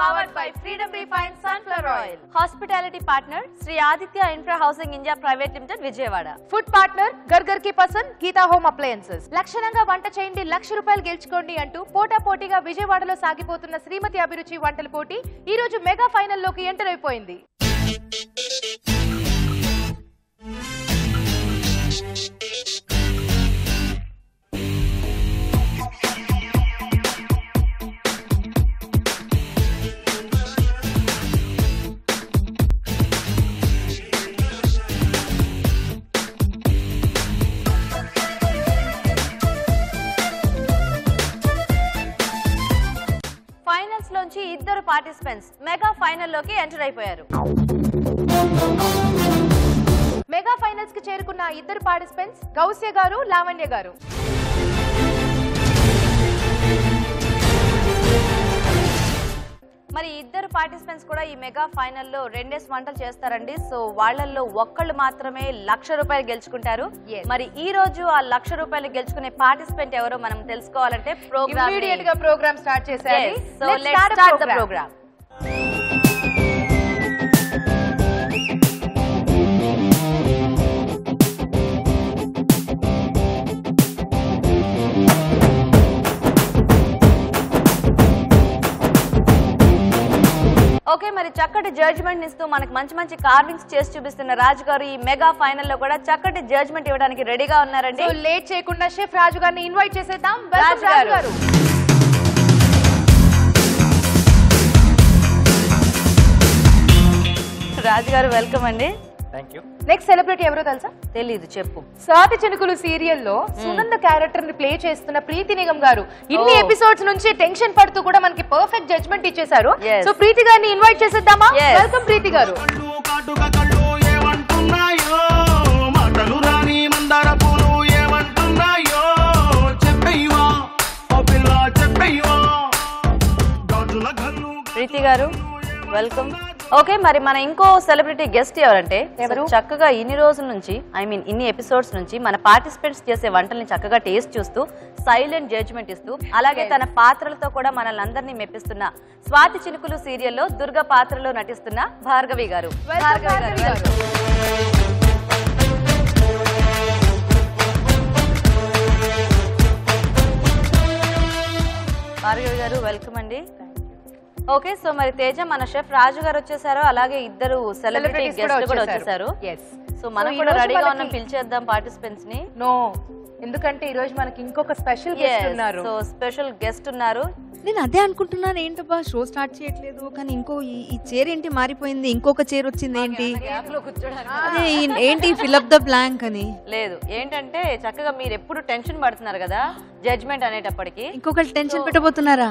Powered by Freedom Refined Sunflower Oil. Hospitality partner Sri Aditya Infra Housing India Private Limited Vijayawada. Food partner Gargar ki Pasand Geeta Home Appliances. లక్షణంగా వంట చేయండి, ₹1,00,000 గెలుచుకోండి అంటూ పోటాపోటీగా విజయవాడలో సాగిపోతున్న శ్రీమతి అభిరుచి వంటల పోటీ ఈ రోజు మెగా ఫైనల్ లోకి ఎంటర్ అయిపోయింది. ఇద్దరు పార్టిసిపెంట్స్ మెగా ఫైనల్ లోకి ఎంటర్ అయిపోయారు. మెగా ఫైనల్స్ కి చేరుకున్న ఇద్దరు పార్టిసిపెంట్స్ గౌస్య గారు, లావణ్య గారు. మరి ఇద్దరు పార్టిసిపెంట్స్ కూడా ఈ మెగా ఫైనల్లో 2 వంటలు చేస్తారండి. సో వాళ్ళల్లో ఒక్కళ్ళు మాత్రమే ₹1,00,000 గెలుచుకుంటారు. మరి ఈ రోజు ఆ ₹1,00,000 గెలుచుకునే పార్టిసిపెంట్ ఎవరో మనం తెలుసుకోవాలంటే ప్రోగ్రామ్ స్టార్ట్ చేసేయాలి. So let's start the programme. Okay, మరి చక్కటి జడ్జ్మెంట్ ఇస్తూ మనకు మంచి మంచి కార్వింగ్స్ చేసి చూపిస్తున్న రాజు గారు ఈ మెగా ఫైనల్ లో కూడా చక్కటి జడ్జ్మెంట్ ఇవ్వడానికి రెడీగా ఉన్నారండి. సో లేట్ చేయకుండా షెఫ్ రాజు గారిని ఇన్వైట్ చేసేద్దాం. రాజు గారు రాజు గారు వెల్కమ్ అండి. నెక్స్ట్ సెలబ్రిటీ ఎవరో తెలుసా? తెలీదు, చెప్పు. స్వాతి చినుకులు సీరియల్లో సునంద క్యారెక్టర్ ని ప్లే చేస్తున్న ప్రీతి నిగమ్ గారు ఇన్ని ఎపిసోడ్స్ నుంచి టెన్షన్ పడుతూ కూడా మనకి పర్ఫెక్ట్ జడ్జ్మెంట్ ఇచ్చేసారు. సో ప్రీతి గారిని ఇన్వైట్ చేసేద్దామా? వెల్కమ్ ప్రీతి గారు. ప్రీతి గారు వెల్కమ్. ఓకే, మరి మన ఇంకో సెలబ్రిటీ గెస్ట్ ఎవరంటే చక్కగా ఇన్ని రోజుల నుంచి ఇన్ని ఎపిసోడ్స్ నుంచి మన పార్టిసిపెంట్స్ చేసే వంటల్ని చక్కగా టేస్ట్ చూస్తూ సైలెంట్ జడ్జ్మెంట్ ఇస్తూ అలాగే తన పాత్రలతో కూడా మనల్ని అందరినీ మెప్పిస్తున్న స్వాతి చినుకులు సీరియల్లో దుర్గ పాత్రలో నటిస్తున్న భార్గవి గారు. భార్గవి గారు వెల్కమ్ అండి. ఓకే, సో మరి తేజ మన షెఫ్ రాజు గారు వచ్చేసారు, అలాగే ఇద్దరు సెలబ్రిటీ గెస్ట్లు కూడా వచ్చేసారు. సో మనం కూడా రెడీగా ఉన్నాం, పిలిచేద్దాం పార్టిసిపెంట్స్ ని. నో, ఎందుకంటే ఈ రోజు మనకి ఇంకొక స్పెషల్ గెస్ట్ ఉన్నారు. సో స్పెషల్ గెస్ట్ ఉన్నారు. నేను అదే అనుకుంటున్నాను, ఏంటబ్బా షో స్టార్ట్ చేయట్లేదు, కానీ ఈ చైర్ ఏంటి మారిపోయింది, ఇంకొక చైర్ వచ్చింది ఏంటి, అదే ఏంటి ఫిల్ అప్ ద బ్లాంక్ అని. లేదు, ఏంటంటే చక్కగా మీరు ఎప్పుడు టెన్షన్ పడుతున్నారు కదా జడ్జ్మెంట్ అనేటప్పటికి, ఇంకొకరు టెన్షన్ పెట్టబోతున్నారా?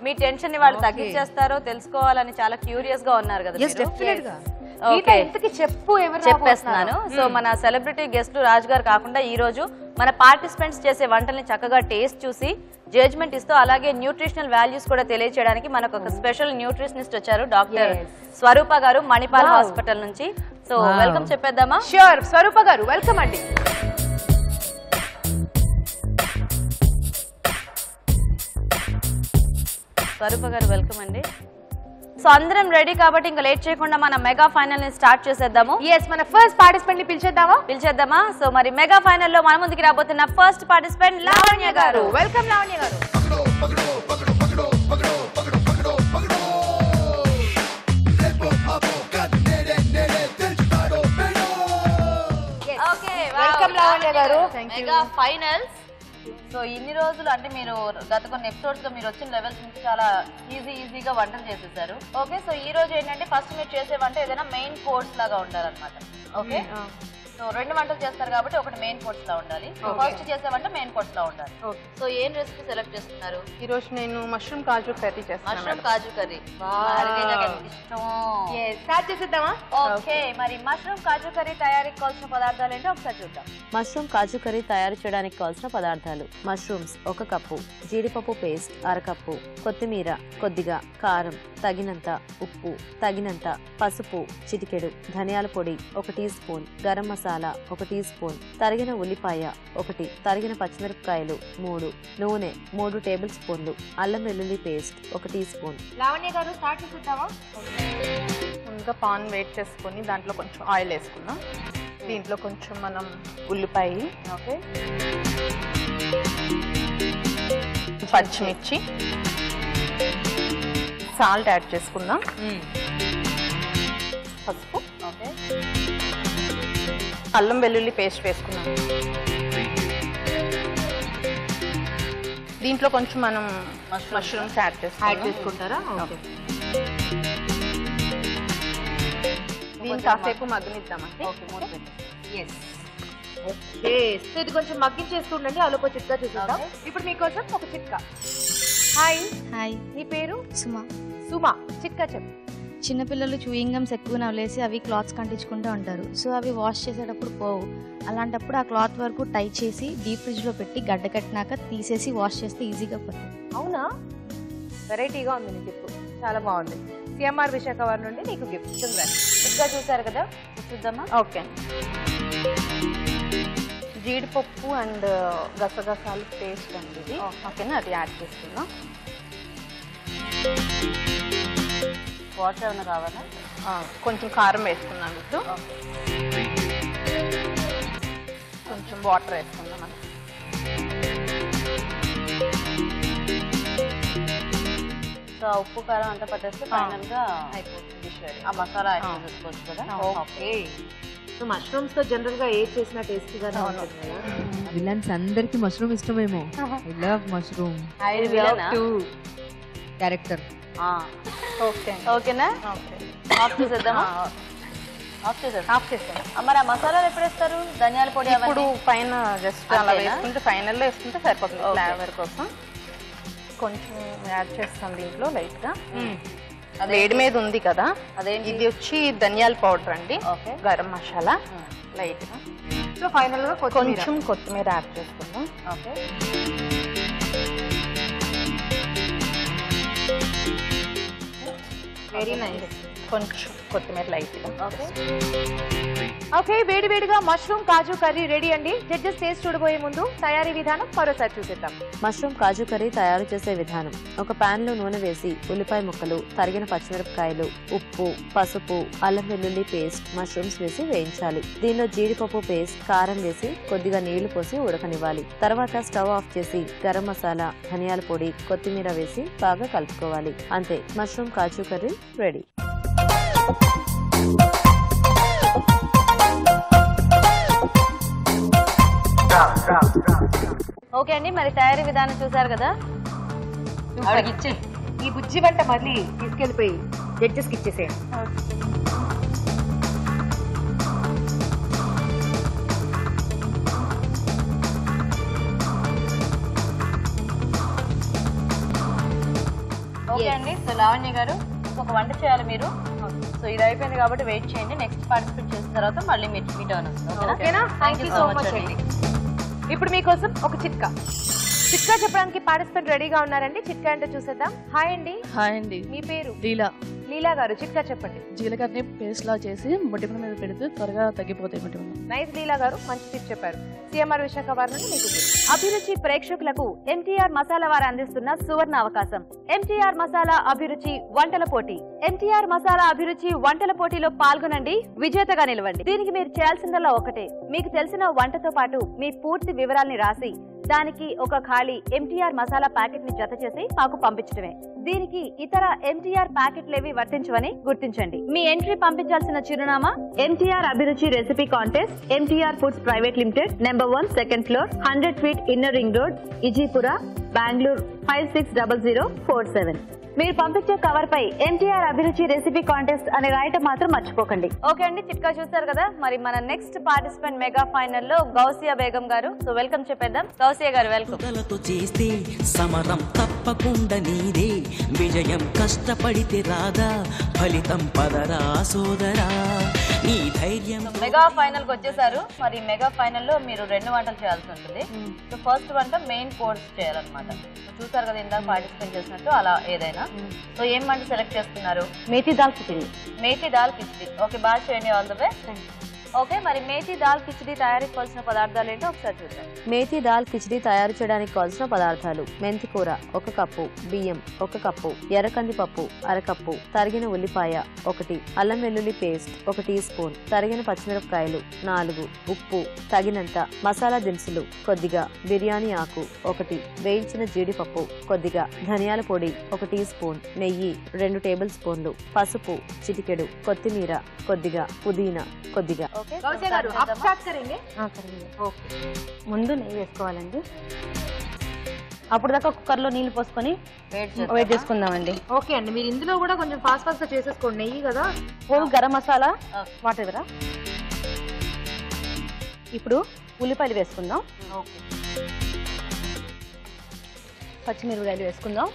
మీ టెన్షన్ ని వాళ్ళు తగ్గించేస్తారో తెలుసుకోవాలని చాలా క్యూరియస్ గా ఉన్నారు కదా. చెప్పేస్తున్నాను. సో మన సెలబ్రిటీ గెస్ట్ రాజు గారు కాకుండా ఈ రోజు మన పార్టిసిపెంట్స్ చేసే వంటల్ని చక్కగా టేస్ట్ చూసి జడ్జ్మెంట్ ఇస్తూ అలాగే న్యూట్రిషనల్ వాల్యూస్ కూడా తెలియచేయడానికి మనకు ఒక స్పెషల్ న్యూట్రిషనిస్ట్ వచ్చారు, డాక్టర్ స్వరూప గారు, మణిపాల్ హాస్పిటల్ నుంచి. సో వెల్కమ్ చెప్పేద్దామా? ష్యూర్, స్వరూప గారు వెల్కమ్ అండి. స్వరూప గారు వెల్కమ్ అండి. సో అందరం రెడీ కాబట్టి ఇంకా లేట్ చేయకుండా మన మెగా ఫైనల్ ని స్టార్ట్ చేసేద్దాము. మన ఫస్ట్ పార్టిసిపెంట్ ని పిలిచేద్దామా? సో మరి మెగా ఫైనల్ లో మన ముందుకి రాబోతున్న ఫస్ట్ పార్టిసిపెంట్ లావణ్య గారు. వెల్కమ్ లావణ్య గారు. ఓకే, వెల్కమ్ లావణ్య గారు. Mega finals. సో ఇన్ని రోజులు అంటే మీరు గత కొన్ని ఎపిసోడ్స్ లో మీరు వచ్చిన లెవెల్స్ నుంచి చాలా ఈజీగా వంటలు చేసేసారు. ఓకే, సో ఈ రోజు ఏంటంటే ఫస్ట్ మీరు చేసే వంట ఏదైనా మెయిన్ కోర్స్ లాగా ఉండాలన్నమాట. ఓకే, సో 2 వంటలు చేస్తారు కాబట్టి ఒకటి మెయిన్ కోర్స్ లా ఉండాలి. ఫస్ట్ చేసే వంట మెయిన్ కోర్స్ లా ఉండాలి. సో ఏం రెసిపీ సెలెక్ట్ చేస్తున్నారు? ఈ రోజు నేను మష్రూమ్ కాజు కర్రీ చేస్తాను. మష్రూమ్ కాజు కర్రీ స్టార్ట్ చేసేద్దామా? ఓకే, మరి మష్రూమ్ కాజు కర్రీ తయారీకి కావాల్సిన పదార్థాలు ఏంటో ఒకసారి చూద్దాం. మష్రూమ్ కాజు కర్రీ తయారు చేయడానికి కావాల్సిన పదార్థాలు: మష్రూమ్స్ 1 కప్పు, జీడిపప్పు పేస్ట్ 1/2 కప్పు, కొత్తిమీర కొద్దిగా, కారం తగినంత, ఉప్పు తగినంత, పసుపు చిటికెడు, ధనియాల పొడి 1 teaspoon, garam masala 1 teaspoon, తరిగిన ఉల్లిపాయ 1, తరిగిన పచ్చిమిరపకాయలు 3, నూనె 3 టేబుల్ స్పూన్లు, అల్లం వెల్లుల్లి పేస్ట్ 1 టీ స్పూన్. లావణ్య గారు స్టార్ట్ చేసేద్దామా? ముందుగా పాన్ వేట్ చేసుకొని దాంట్లో కొంచెం ఆయిల్ వేసుకుందాం. దీంట్లో కొంచెం మనం ఉల్లిపాయ, ఓకే, పచ్చిమిర్చి, సాల్ట్ యాడ్ చేసుకుందాం, పసుపు, ఓకే, అల్లం వెల్లుల్లి పేస్ట్ వేసుకుందాం. దీంట్లో కొంచెం మనం మష్రూమ్స్ యాడ్ చేసుకుంటారా? దీన్ని కాసేపు మగ్గనిద్దామండి. ఓకే, సో ఇది కొంచెం మగ్గించేస్తుండండి. ఆలోపు చిట్కా చూసేద్దాం. ఇప్పుడు మీకోసం ఒక చిట్కా. హాయ్. హాయ్, నీ పేరు? సుమా. సుమా, చిట్కా చెప్పు. చిన్నపిల్లలు చూయింగ్ గమ్స్ ఎక్కువ నవలేసి అవి క్లాత్స్ కంటించుకుంటూ ఉంటారు. సో అవి వాష్ చేసేటప్పుడు పోవు. అలాంటప్పుడు ఆ క్లాత్ వరకు టై చేసి డీప్ ఫ్రిడ్జ్లో పెట్టి గడ్డ కట్టినాక తీసేసి వాష్ చేస్తే ఈజీగా పోతుంది. అవునా, వెరైటీగా ఉంది నీ టిప్, చాలా బాగుంది. సిఎంఆర్ విశాఖ వారి నుండి నీకు గిఫ్ట్. ఇంకా చూసారు కదా, చూద్దామా? ఓకే, జీడిపప్పు అండ్ గసగసాలు పేస్ట్ అండి ఇది. ఓకేనా, అది యాడ్ చేసుకుందాం. వాటర్ ఏమైనా కావాలా? కొంచెం కారం వేసుకుందాం. ఇప్పుడు కొంచెం వాటర్ వేసుకుందాం. మనం సో ఉప్పు కారం అంతా పట్టేస్తే ఫైనల్ గా అయిపోతుంది. ఆ మసాలా యాడ్ చేసుకోవచ్చు కదా. ఓకే, సో మష్రూమ్స్ తో జనరల్ గా ఏది చేసినా టేస్టీ గానే ఉంటుంది కదా. విలన్స్ అందరికి మష్రూమ్ ఇష్టమేమో. I love mushroom character. Okay, ఓకేనా? ఆఫ్ చేసేద్దామా? ఆఫ్ చేసేద్దాం. మరి ఆ మసాలాలు ఎప్పుడు వేస్తారు? ధనియాల పొడి ఇప్పుడు పైన జస్ట్ అలా వేసుకుంటే, ఫైనల్లో వేసుకుంటే సరిపోతుంది ఫ్లేవర్ కోసం. కొంచెం యాడ్ చేస్తాం దీంట్లో లైట్ గా. వేడి మీద ఉంది కదా, అదేంటి ఇది వచ్చి ధనియాల పౌడర్ అండి, గరం మసాలా లైట్ గా. సో ఫైనల్ గా కొంచెం కొత్తిమీర యాడ్ చేసుకుందాం. Okay, very nice. కొంచెం కొత్తిమీర లైట్ గా. ఓకే, ఓకే, వేడి వేడిగా మష్రూమ్ కాజు కర్రీ రెడీ అండి. జడ్జెస్ టేస్ట్ చూడబోయే ముందు తయారీ విధానం మరోసారి చూసేద్దాం. మష్రూమ్ కాజు కర్రీ తయారు చేసే విధానం: ఒక పాన్ లో నూనె వేసి ఉల్లిపాయ ముక్కలు, తరిగిన పచ్చిమిరపకాయలు, ఉప్పు, పసుపు, అల్లం వెల్లుల్లి పేస్ట్, మష్రూమ్స్ వేసి వేయించాలి. దీనిలో జీడిపప్పు పేస్ట్, కారం వేసి కొద్దిగా నీళ్లు పోసి ఉడకనివ్వాలి. తర్వాత స్టవ్ ఆఫ్ చేసి గరం మసాలా, ధనియాల పొడి, కొత్తిమీర వేసి బాగా కలుపుకోవాలి. అంతే, మష్రూమ్ కాజు కర్రీ రెడీ. ఓకే అండి, మరి తయారీ విధానం చూసారు కదా. ఈ బుజ్జి వంట మళ్ళీ తీసుకెళ్లిపోయి జడ్జెస్ కి ఇచ్చేసేయండి. ఓకే అండి, సో లావణ్య గారు ఇంకొక వంట చేయాలి మీరు. సో ఇది అయిపోయింది కాబట్టి వెయిట్ చేయండి. నెక్స్ట్ పార్టిసిపేట్ చేసిన తర్వాత మళ్ళీ మీ టర్న్ వస్తుంది. ఓకేనా? థ్యాంక్ యూ సో మచ్ అండి. ఇప్పుడు మీకోసం ఒక చిట్కా. చిట్కా చెప్పడానికి పార్టిసిపెంట్ రెడీగా ఉన్నారండి. చిట్కా అంటే చూసేద్దాం. హాయ్ అండి. హాయ్ అండి. మీ పేరు? లీలా. లీలా గారు, చిట్కా చెప్పండి. జీలకర్రని పేస్ట్ లా చేసి మొటిమల మీద పెడితే త్వరగా తగ్గిపోతాయి మొటిమలు. నైస్ లీలా గారు, మంచి టిప్ చెప్పారు. సిఎంఆర్ విశాఖ వారి నుండి మీకు అభిరుచి ప్రేక్షకులకు ఎంటీఆర్ మసాలా వారు అందిస్తున్న సువర్ణ అవకాశం. ఎంటీఆర్ మసాలా అభిరుచి వంటల పోటీ. ఎంటీఆర్ మసాలా అభిరుచి వంటల పోటీలో పాల్గొనండి, విజేతగా నిలవండి. దీనికి మీరు చేయాల్సిందల్లా ఒకటే, మీకు తెలిసిన వంటతో పాటు మీ పూర్తి వివరాల్ని రాసి దానికి ఒక ఖాళీ ఎంటీఆర్ మసాలా ప్యాకెట్ ని జత చేసి మాకు పంపించడమే. దీనికి ఇతర ఎంటీఆర్ ప్యాకెట్లేవి వర్తించవని గుర్తించండి. మీ ఎంట్రీ పంపించాల్సిన చిరునామా: MTR Abhiruchi recipe contest, MTR foods private limited, number 1, 2nd floor, 100 feet inner ring road, Ejipura, Bengaluru 560047. మీరు పంపించే కవర్ పై ఎన్టీఆర్ అభిరుచి రెసిపీ కాంటెస్ట్ అని రాయటం మాత్రం మర్చిపోకండి. ఓకే అండి, చిట్కా చూసారు కదా. మరి మన నెక్స్ట్ పార్టిసిపెంట్ మెగా ఫైనల్ లో గౌసియా బేగం గారు. సో వెల్కమ్ చెప్పేద్దాం. గౌసియా గారు వెల్కమ్. చేస్తే సమరం తప్పకుండా నీదే, విజయం కష్టపడితే రాదా, ఫలితం పదరా సోదరా, నీ ధైర్యం. మెగా ఫైనల్ కి వచ్చేసారు. మరి మెగా ఫైనల్ లో మీరు 2 వంటలు చేయాల్సి ఉంటుంది. సో ఫస్ట్ వంట మెయిన్ కోర్స్ చేయాలన్నమాట. చూసారు కదా ఇందాక పార్టిసిపేట్ చేసినట్టు అలా ఏదైనా. సో ఏం వంట సెలెక్ట్ చేస్తున్నారు? మేథీ దాల్ కిచిడి. మేథీ దాల్ కిచిడి. ఓకే, బాగా చేయండి. All the best. ఓకే, మరి మేథీ దాల్ కిచిడి తయారీకి కావాల్సిన పదార్థాలు ఏంటో ఒకసారి చూద్దాం. మేథీ దాల్ కిచిడి తయారు చేయడానికి కావాల్సిన పదార్థాలు: మెంతి కూర 1 కప్పు, బియ్యం 1 కప్పు, ఎర్రకంది పప్పు 1/2 కప్పు, తరిగిన ఉల్లిపాయ 1, అల్లం వెల్లుల్లి పేస్ట్ 1 టీ స్పూన్, తరిగిన పచ్చిమిరపకాయలు 4, ఉప్పు తగినంత, మసాలా దినుసులు కొద్దిగా, బిర్యానీ ఆకు 1, వేయించిన జీడిపప్పు కొద్దిగా, ధనియాల పొడి 1 టీ స్పూన్, నెయ్యి 2 టేబుల్ స్పూన్లు, పసుపు చిటికెడు, కొత్తిమీర కొద్దిగా, పుదీనా కొద్దిగా. ముందు నెయ్యి వేసుకోవాలండి. అప్పుడు దాకా కుక్కర్ లో నీళ్లు పోసుకొని వెయిట్ చేసుకుందామండి. ఓకే అండి, మీరు ఇందులో కూడా కొంచెం ఫాస్ట్ ఫాస్ట్ గా చేసేసుకోండి. నెయ్యి కదా. హోల్ గరం మసాలా వాటర్ ఇవ్వరా. ఇప్పుడు ఉల్లిపాయలు వేసుకుందాం, పచ్చిమిరపకాయలు వేసుకుందాం.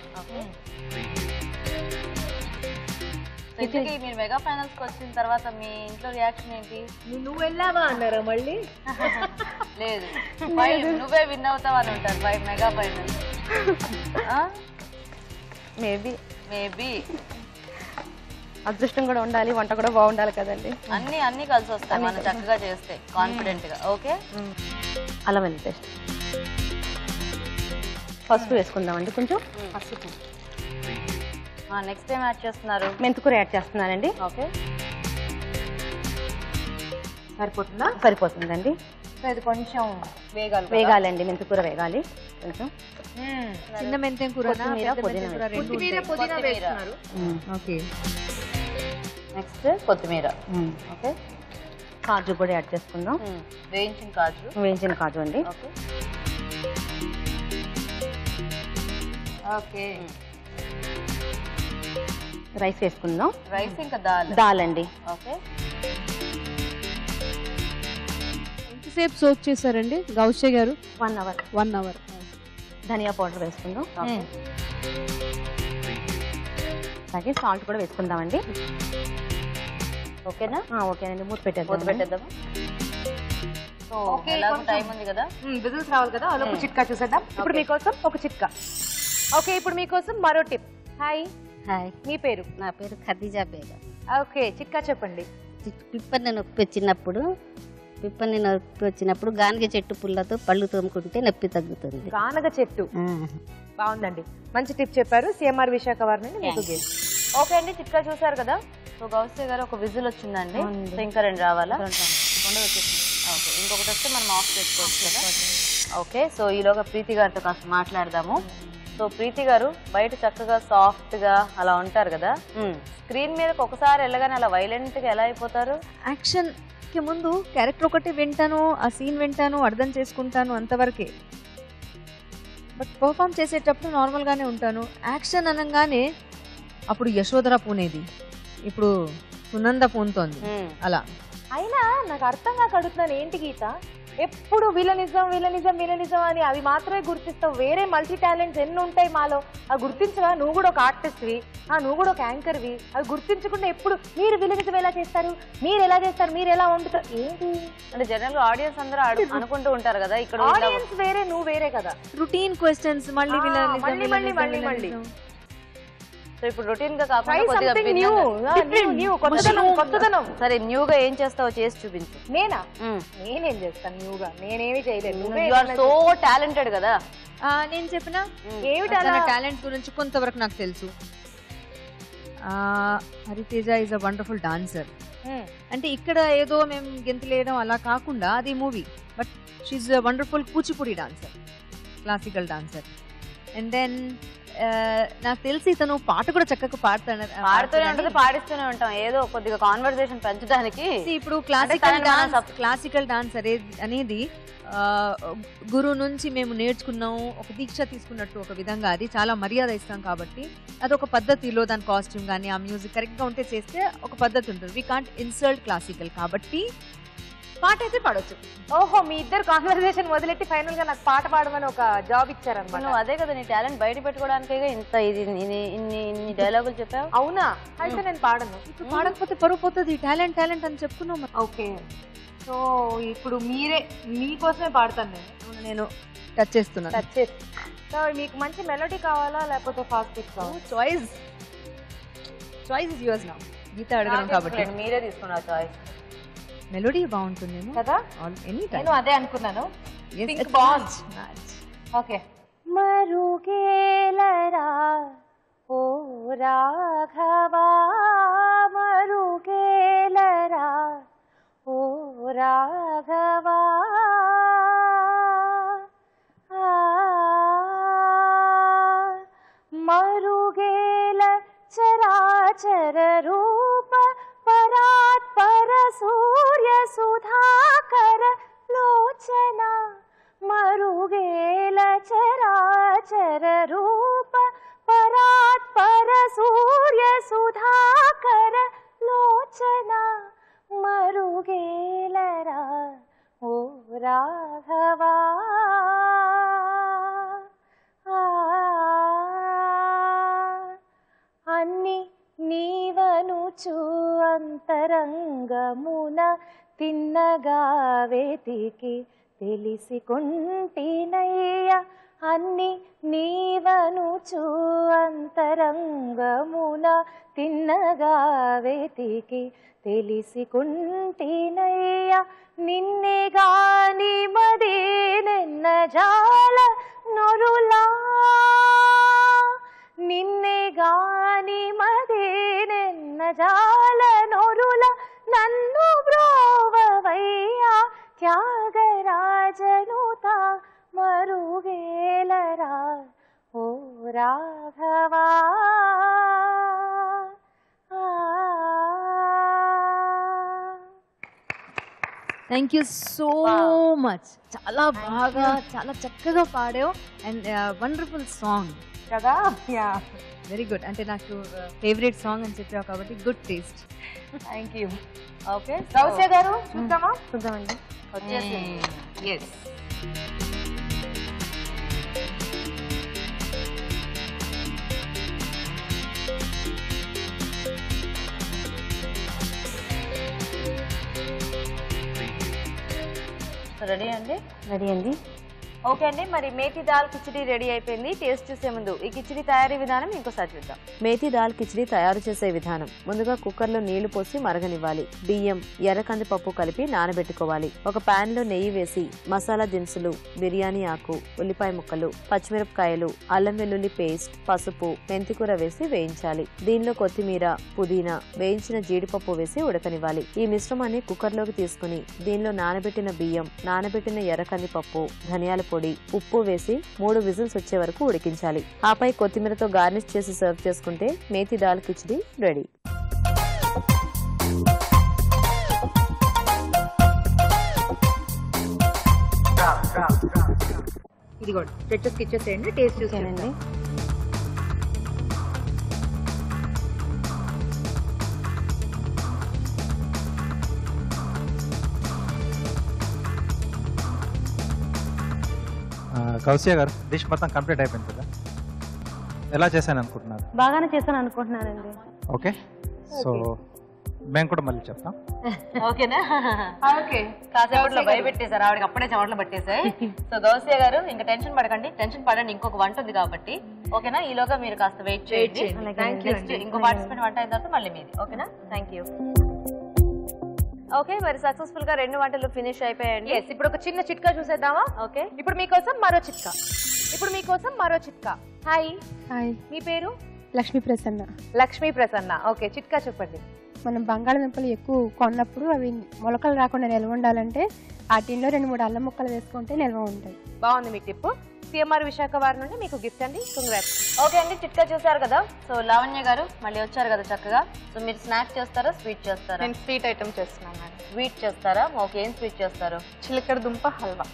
మీరు మెగా ఫైనల్స్ కి వచ్చిన తర్వాత మీ ఇంట్లో రియాక్షన్ ఏంటి? నువ్వు వెళ్ళావా అన్నారా మళ్ళీ? లేదు, నువ్వే విన్ అవుతావు అని ఉంటారు మెగా ఫైనల్. మేబీ అదృష్టం కూడా ఉండాలి, వంట కూడా బాగుండాలి కదండి. అన్ని కలిసి వస్తాయి మనం చక్కగా చేస్తే కాన్ఫిడెంట్ గా. ఓకే, అల్లం వెల్లుల్లి పేస్ట్ పసుపు వేసుకుందామండి కొంచెం. నెక్స్ట్ టైం యాడ్ చేస్తున్నారు? మెంతికూర యాడ్ చేస్తున్నానండి. ఓకే, సరిపోతుందా? సరిపోతుందండి. ఇది కొంచెం వేగాలండి, మెంతికూర వేగాలి కొంచెం. చిన్న మెంతెం కూర, పుదీనా వేస్తున్నారు. ఓకే, నెక్స్ట్ కొత్తిమీర. ఓకే, కాజు కూడా యాడ్ చేసుకుందాం. వేయించిన కాజు అండి. ఓకే, రైస్ వేసుకుందాం. రైస్ ఇంకా దాల్ అండి. ఓకే, ఎంతసేపు సోక్ చేశారండి గౌషే గారు? 1 అవర్. 1 అవర్. ధనియా పౌడర్ వేసుకుందాం. అలాగే సాల్ట్ కూడా వేసుకుందామండి. ఓకేనా? ఓకేనండి, మూత పెట్టేద్దాం. సో ఎలాగో టైం ఉంది కదా, విజిల్స్ రావాలి కదా, అదొక చిట్కా చూసేద్దాం. ఇప్పుడు మీకోసం ఒక చిట్కా. ఓకే, ఇప్పుడు మీకోసం మరో టిప్. హాయ్. మీ పేరు? నా పేరు ఖదీజా బేగం. ఓకే, చిట్కా చెప్పండి. పిప్పని నొప్పి వచ్చినప్పుడు గానిగ చెట్టు పుల్లతో పళ్ళు తోముకుంటే నొప్పి తగ్గుతుంది. గానగ చెట్టు. బాగుందండి, మంచి టిప్ చెప్పారు. సిఎంఆర్ విశాఖ వారి నుండి మీకు గేమ్. ఓకే అండి, చిట్కా చూసారు కదా. సో గౌస్య గారు ఒక విజిల్ వచ్చిందండి. సో ఇంకా 2 రావాలా? 2 వచ్చేసింది. ఓకే, ఇంకొకటి వస్తే మనం ఆఫ్ చేసుకోవచ్చు కదా. ఓకే, సో ఈలోగా ప్రీతి గారితో కాస్త మాట్లాడదాము. సో ప్రీతి గారు బయట చక్కగా సాఫ్ట్ గా అలా ఉంటారు కదా, స్క్రీన్ మీదకి ఒకసారి వెళ్ళగానే అలా వైలెంట్ గా ఎలా అయిపోతారు? యాక్షన్ కి ముందు క్యారెక్టర్ ఒకటి వింటాను, ఆ సీన్ వింటాను, అర్థం చేసుకుంటాను, అంతవరకే. బట్ పర్ఫామ్ చేసేటప్పుడు నార్మల్ గానే ఉంటాను. యాక్షన్ అనగానే అప్పుడు యశోధర పూనేది, ఇప్పుడు సునంద పూనుతోంది అలా. అయినా నాకు అర్థం కాక అడుగుతున్నాను, ఏంటి గీత ఎప్పుడు విలనిజం విలనిజం విలనిజం అని అవి మాత్రమే గుర్తిస్తావు? వేరే మల్టీ టాలెంట్స్ ఎన్ని ఉంటాయి మాలో, అవి గుర్తించవా? నువ్వు కూడా ఒక ఆర్టిస్ట్వి, నువ్వు కూడా ఒక యాంకర్వి, అవి గుర్తించకుండా ఎప్పుడు మీరు విలనిజం ఎలా చేస్తారు, మీరు ఎలా చేస్తారు, మీరు ఎలా వండుతారు ఏంటి అంటే జనరల్ గా ఆడియన్స్ అందరూ అనుకుంటూ ఉంటారు కదా, ఇక్కడ ఆడియన్స్ వేరే నువ్వు వేరే కదా. రూటీన్ క్వశ్చన్స్ మళ్ళీ మళ్ళీ సో ఇప్పుడు రొటీన్ గా కాకుండా కొత్తదనం. సరే, న్యూ గా ఏం చేస్తావో చేసి చూపించు. నేనేం చేస్తాను న్యూగా? నేనేమి చేయలేదు. సో టాలెంటెడ్ కదా. నేను చెప్పిన టాలెంట్ గురించి కొంతవరకు నాకు తెలుసు. Hariteja is a wonderful dancer. అంటే ఇక్కడ ఏదో మేము గెంతులేయడం అలా కాకుండా అది movie, but she a wonderful Kuchipudi dancer, classical dancer. And then నాకు తెలిసి ఇతను పాట కూడా చక్కగా పాడుతూనే ఉంటుంది, పాడిస్తూనే ఉంటాం ఏదో కొద్దిగా కాన్వర్సేషన్ పెంచడానికి. ఇప్పుడు క్లాసికల్ డాన్స్ అనేది గురువు నుంచి మేము నేర్చుకున్నాము, ఒక దీక్ష తీసుకున్నట్టు ఒక విధంగా అది చాలా మర్యాద ఇస్తాం కాబట్టి అదొక పద్ధతిలో దాని కాస్ట్యూమ్ కానీ ఆ మ్యూజిక్ కరెక్ట్గా ఉంటే చేస్తే ఒక పద్ధతి ఉంటుంది. వీ కాంట్ ఇన్సల్ట్ క్లాసికల్ కాబట్టి పాట అయితే పాడొచ్చు. ఓహో, మీ ఇద్దరు కాన్వర్సేషన్ మొదలెట్టి ఫైనల్ గా నాకు పాట పాడమని ఒక జాబ్ ఇచ్చారన్నమాట. నువ్వు అదే కదా నీ టాలెంట్ బయట పెట్టుకోవడానికి ఇంత ఇన్ని డైలాగులు చెప్పావు. అవునా? అయితే నేను పాడను. ఇప్పుడు పాడకపోతే పరువు పోతుంది. టాలెంట్ అని చెప్పుకున్నాం. ఓకే, సో ఇప్పుడు మీకోసమే పాడతాను నేను టచ్ చేస్తున్నాను. సో మీకు మంచి మెలోడీ కావాలా లేకపోతే ఫాస్ట్ బీట్ కావాలా? Choice is yours now. Geetha అడగడం కాబట్టి మీరే తీసుకున్నారు చాయిస్. మెలోడీ బాగుంటుందేమో కదా, నేను అదే అనుకున్నాను. ఓకే. మరుగేలరా ఓ రాఘవా, మరుగేలరా ఓ రాఘవా, మరుగేల చరాచర రూప పరాత్పర సూర్య సుధాకర లోచన, మరుగేల చరాచర రూప పరాత్పర సూర్య సుధాకర లోచన, మరుగేలరా ఓ రాఘవా. అన్ని నీవనుచు అంతరంగమున తిన్నగా వెతికి తెలిసికొంటినయ్య, అన్ని నీవనుచు అంతరంగమున తిన్నగా వెతికి తెలిసికొంటినయ్య, నిన్నే గాని మదే నిన్న జాల నొరులా, నిన్నే గాని మదే నిన్న జాల నొరుల, నన్ను బ్రోవవయ్యా త్యాగరాజనుత, మరుగేలరా ఓ రాఘవా. Thank you so much. చాలా బాగా చాలా చక్కగా పాడావు అండ్ వండర్ఫుల్ సాంగ్ కదా. Very good. అంటే నాకు ఫేవరెట్ సాంగ్ అని చెప్పావు కాబట్టి good taste. Thank you. Okay Gousya గారు చూద్దామా? చూద్దామండి. వచ్చేసి ఎస్. రెడీ అండి? రెడీ అండి. ఓకే అండి, మరి మేథీ దాల్ కిచిడి రెడీ అయిపోయింది. టేస్ట్ చూసే ముందు ఈ కిచిడి తయారీ విధానం ఇంకోసారి చూద్దాం. మేథీ దాల్ కిచిడి తయారు చేసే విధానం. ముందుగా కుక్కర్లో నీళ్లు పోసి మరగనివ్వాలి. బియ్యం, ఎర్ర కందిపప్పు కలిపి నానబెట్టుకోవాలి. ఒక పాన్ లో నెయ్యి వేసి మసాలా దినుసులు, బిర్యానీ ఆకు, ఉల్లిపాయ ముక్కలు, పచ్చిమిరపకాయలు, అల్లం వెల్లుల్లి పేస్ట్, పసుపు, మెంతికూర వేసి వేయించాలి. దీనిలో కొత్తిమీర, పుదీనా, వేయించిన జీడిపప్పు వేసి ఉడకనివ్వాలి. ఈ మిశ్రమాన్ని కుక్కర్లోకి తీసుకుని దీనిలో నానబెట్టిన బియ్యం, నానబెట్టిన ఎర్ర కందిపప్పు, ధనియాల పొడి, ఉప్పు వేసి 3 విజిల్స్ వచ్చే వరకు ఉడికించాలి. ఆపై కొత్తిమీరతో గార్నిష్ చేసి సర్వ్ చేసుకుంటే మేథీ దాల్ కిచిడి రెడీ. ఇది కూడా స్ట్రెచెస్ ఇచ్చేసేయండి, టేస్ట్ చూసేయండి. కౌశిక గారు, డిష్ మొత్తం కంప్లీట్ అయిపోయింది కదా? ఎలా చేశాను అనుకుంటున్నారు? బాగానే చేశాను అనుకుంటున్నానండి. ఓకే, సో మేము కూడా మళ్ళీ చెప్తాం. ఓకేనా? ఓకే. కాసేపట్లో భయపెట్టేశారు, ఆవిడకి అప్పుడే చెమటలు పట్టేశాయి. సో గౌసియా గారు ఇంకా టెన్షన్ పడకండి, టెన్షన్ పడండి, ఇంకొక వంట ఉంది కాబట్టి. ఓకేనా? ఈలోగా మీరు కాస్త వెయిట్ చేయండి. ఇంకో పార్టిసిపెంట్ వంట అయిన తర్వాత మళ్ళీ మీది. ఓకేనా? Thank you. ఓకే, మరి సక్సెస్ఫుల్ గా 2 వంటలు ఫినిష్ అయిపోయాయండి. ఇప్పుడు ఒక చిన్న చిట్కా చూసేద్దామా? ఓకే, ఇప్పుడు మీకోసం మరో చిట్కా. హాయ్. హాయ్, మీ పేరు? లక్ష్మీ ప్రసన్న. లక్ష్మీ ప్రసన్న. ఓకే, చిట్కా చెప్పండి. మనం బంగాళదుంపలు ఎక్కువ కొన్నప్పుడు అవి మొలకలు రాకుండా నిల్వ ఉండాలంటే ఆ టిన్లో 2-3 అల్లం ముక్కలు వేసుకుంటే నిల్వ ఉంటాయి. బాగుంది మీ టిప్. సిఎంఆర్ విశాఖ వారి నుండి మీకు గిఫ్ట్ అండి. కంగ్రాట్స్. ఓకే అండి, చిట్కా చూసారు కదా. సో లావణ్య గారు మళ్ళీ వచ్చారు కదా చక్కగా. సో మీరు స్నాక్ చేస్తారా, స్వీట్ చేస్తారా? నేను స్వీట్ ఐటమ్ చేస్తున్నాను మేడం. స్వీట్ చేస్తారా? ఓకే, ఏం స్వీట్ చేస్తారు? చిలకడ దుంప హల్వా.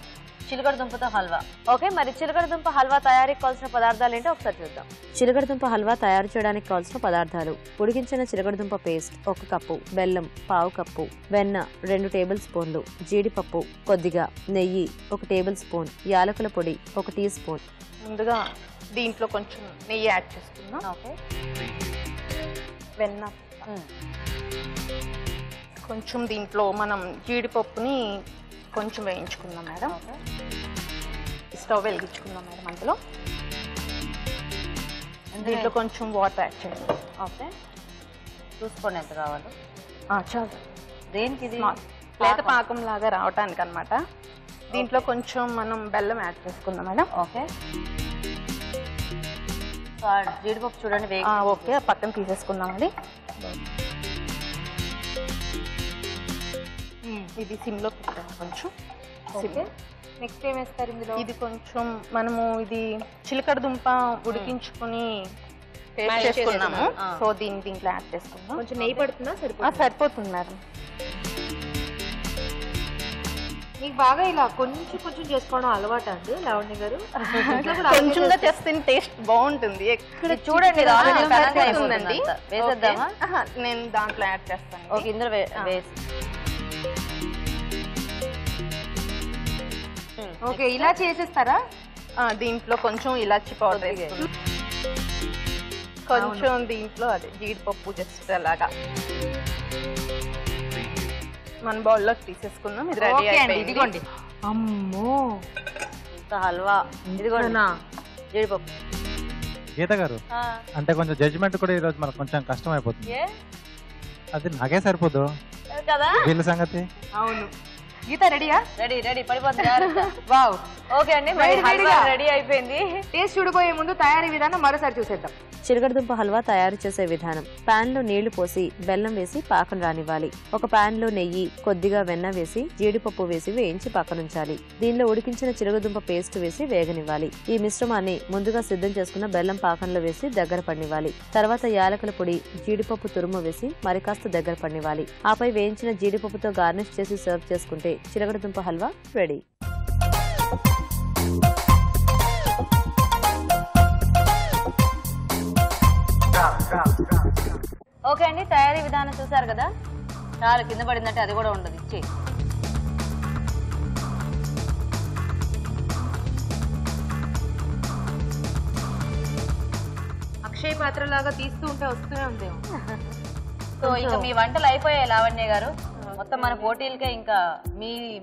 చిలకడ దుంపతో హల్వా. ఓకే, మరి చిలకడ దుంప హల్వా తయారీకి కావాల్సిన పదార్థాలు ఏంటో ఒకసారి చూద్దాం. చిలకడ దుంప హల్వా తయారు చేయడానికి కావాల్సిన పదార్థాలు: ఉడికించిన చిలకడ దుంప పేస్ట్ 1 కప్పు, బెల్లం 1/2 కప్పు, వెన్న 2 టేబుల్ స్పూన్లు, జీడిపప్పు కొద్దిగా, నెయ్యి 1 టేబుల్ స్పూన్, యాలకుల పొడి 1 టీ స్పూన్. ముందుగా దీంట్లో కొంచెం నెయ్యి యాడ్ చేసుకుందాం. ఓకే, వెన్న కొంచెం, దీంట్లో మనం జీడిపప్పుని కొంచెం వేయించుకుందాం మేడం. Stove వెలిగించుకుందాం madam. అందులో దీంట్లో కొంచెం వాటర్ యాడ్ చేయండి. ఓకే, చూసుకోండి ఎంత కావాలో. చాలు. దేనికి ఇది? లేత పాకం లాగా రావటానికి అనమాట. దీంట్లో కొంచెం మనం బెల్లం యాడ్ చేసుకుందాం మేడం. ఓకే, జీడిపప్పు చూడండి. ఓకే, పక్కన తీసేసుకుందామండి. ఇది సిమ్లో పెట్టాము కొంచెం. నెక్స్ట్ ఏం వేస్తారు ఇందులో? ఇది కొంచెం మనము ఇది చిలకడ దుంప ఉడికించుకుని పేస్ట్ చేసుకున్నాము. సో దీంట్లో యాడ్ చేసుకుందాం. కొంచెం నెయ్యి పడుతుందా? సరిపోతుంది మేడం. మీకు బాగా ఇలా కొంచెం కొంచెం చేసుకోవడం అలవాటు అండి లావణ్య గారు? కొంచెంగా చేస్తే టేస్ట్ బాగుంటుంది. ఇక్కడ చూడండి, వేసేద్దామా? నేను దాంట్లో యాడ్ చేస్తాను. ఇందులో వేసి. ఓకే, ఇలా చేసేస్తారా? దీంట్లో కొంచెం ఇలాచి పౌడర్ వేసుకుందాం. కొంచెం దీంట్లో అదే జీడిపప్పు జస్ట్ అలాగా మన బౌల్లోకి తీసేసుకుందాం. ఇది రెడీ అయిపోయింది. ఇదిగోండి. అమ్మో, హల్వా. ఇదిగోండి జీడిపప్పు. గీత గారు, అంటే కొంచెం జడ్జిమెంట్ కూడా ఈరోజు మనకు కొంచెం కష్టం అయిపోతుంది. అది నాకే సరిపోదు కదా వీళ్ళ సంగతి. అవును. గీత రెడీయా? రెడీ పడిపోతుంది. వావ్. ఓకే అండి, రెడీ అయిపోయింది. టేస్ట్ చూడబోయే ముందు తయారీ విధానం మరోసారి చూసేద్దాం. చిలకడ దుంప హల్వా తయారు చేసే విధానం: పాన్ లో నీళ్లు పోసి బెల్లం వేసి పాకం రానివ్వాలి. ఒక పాన్ లో నెయ్యి, కొద్దిగా వెన్న వేసి జీడిపప్పు వేసి వేయించి పక్కనుంచాలి. దీనిలో ఉడికించిన చిలకదుంప పేస్ట్ వేసి వేగనివ్వాలి. ఈ మిశ్రమాన్ని ముందుగా సిద్ధం చేసుకున్న బెల్లం పాకంలో వేసి దగ్గర పడినివ్వాలి. తర్వాత యాలకుల పొడి, జీడిపప్పు తురుము వేసి మరి కాస్త దగ్గర పడినివ్వాలి. ఆపై వేయించిన జీడిపప్పుతో గార్నిష్ చేసి సర్వ్ చేసుకుంటే చిలకడ దుంప హల్వా రెడీ. ఓకే అండి, తయారీ విధానం చూసారు కదా. చాలు, కింద పడిందంటే అది కూడా ఉండదు. ఇచ్చి అక్షయ పాత్ర లాగా తీస్తూ ఉంటే వస్తూనే ఉందేమో. సో ఇక మీ వంటలు అయిపోయాయి లావణ్య గారు. మొత్తం మన పోటీలకే ఇంకా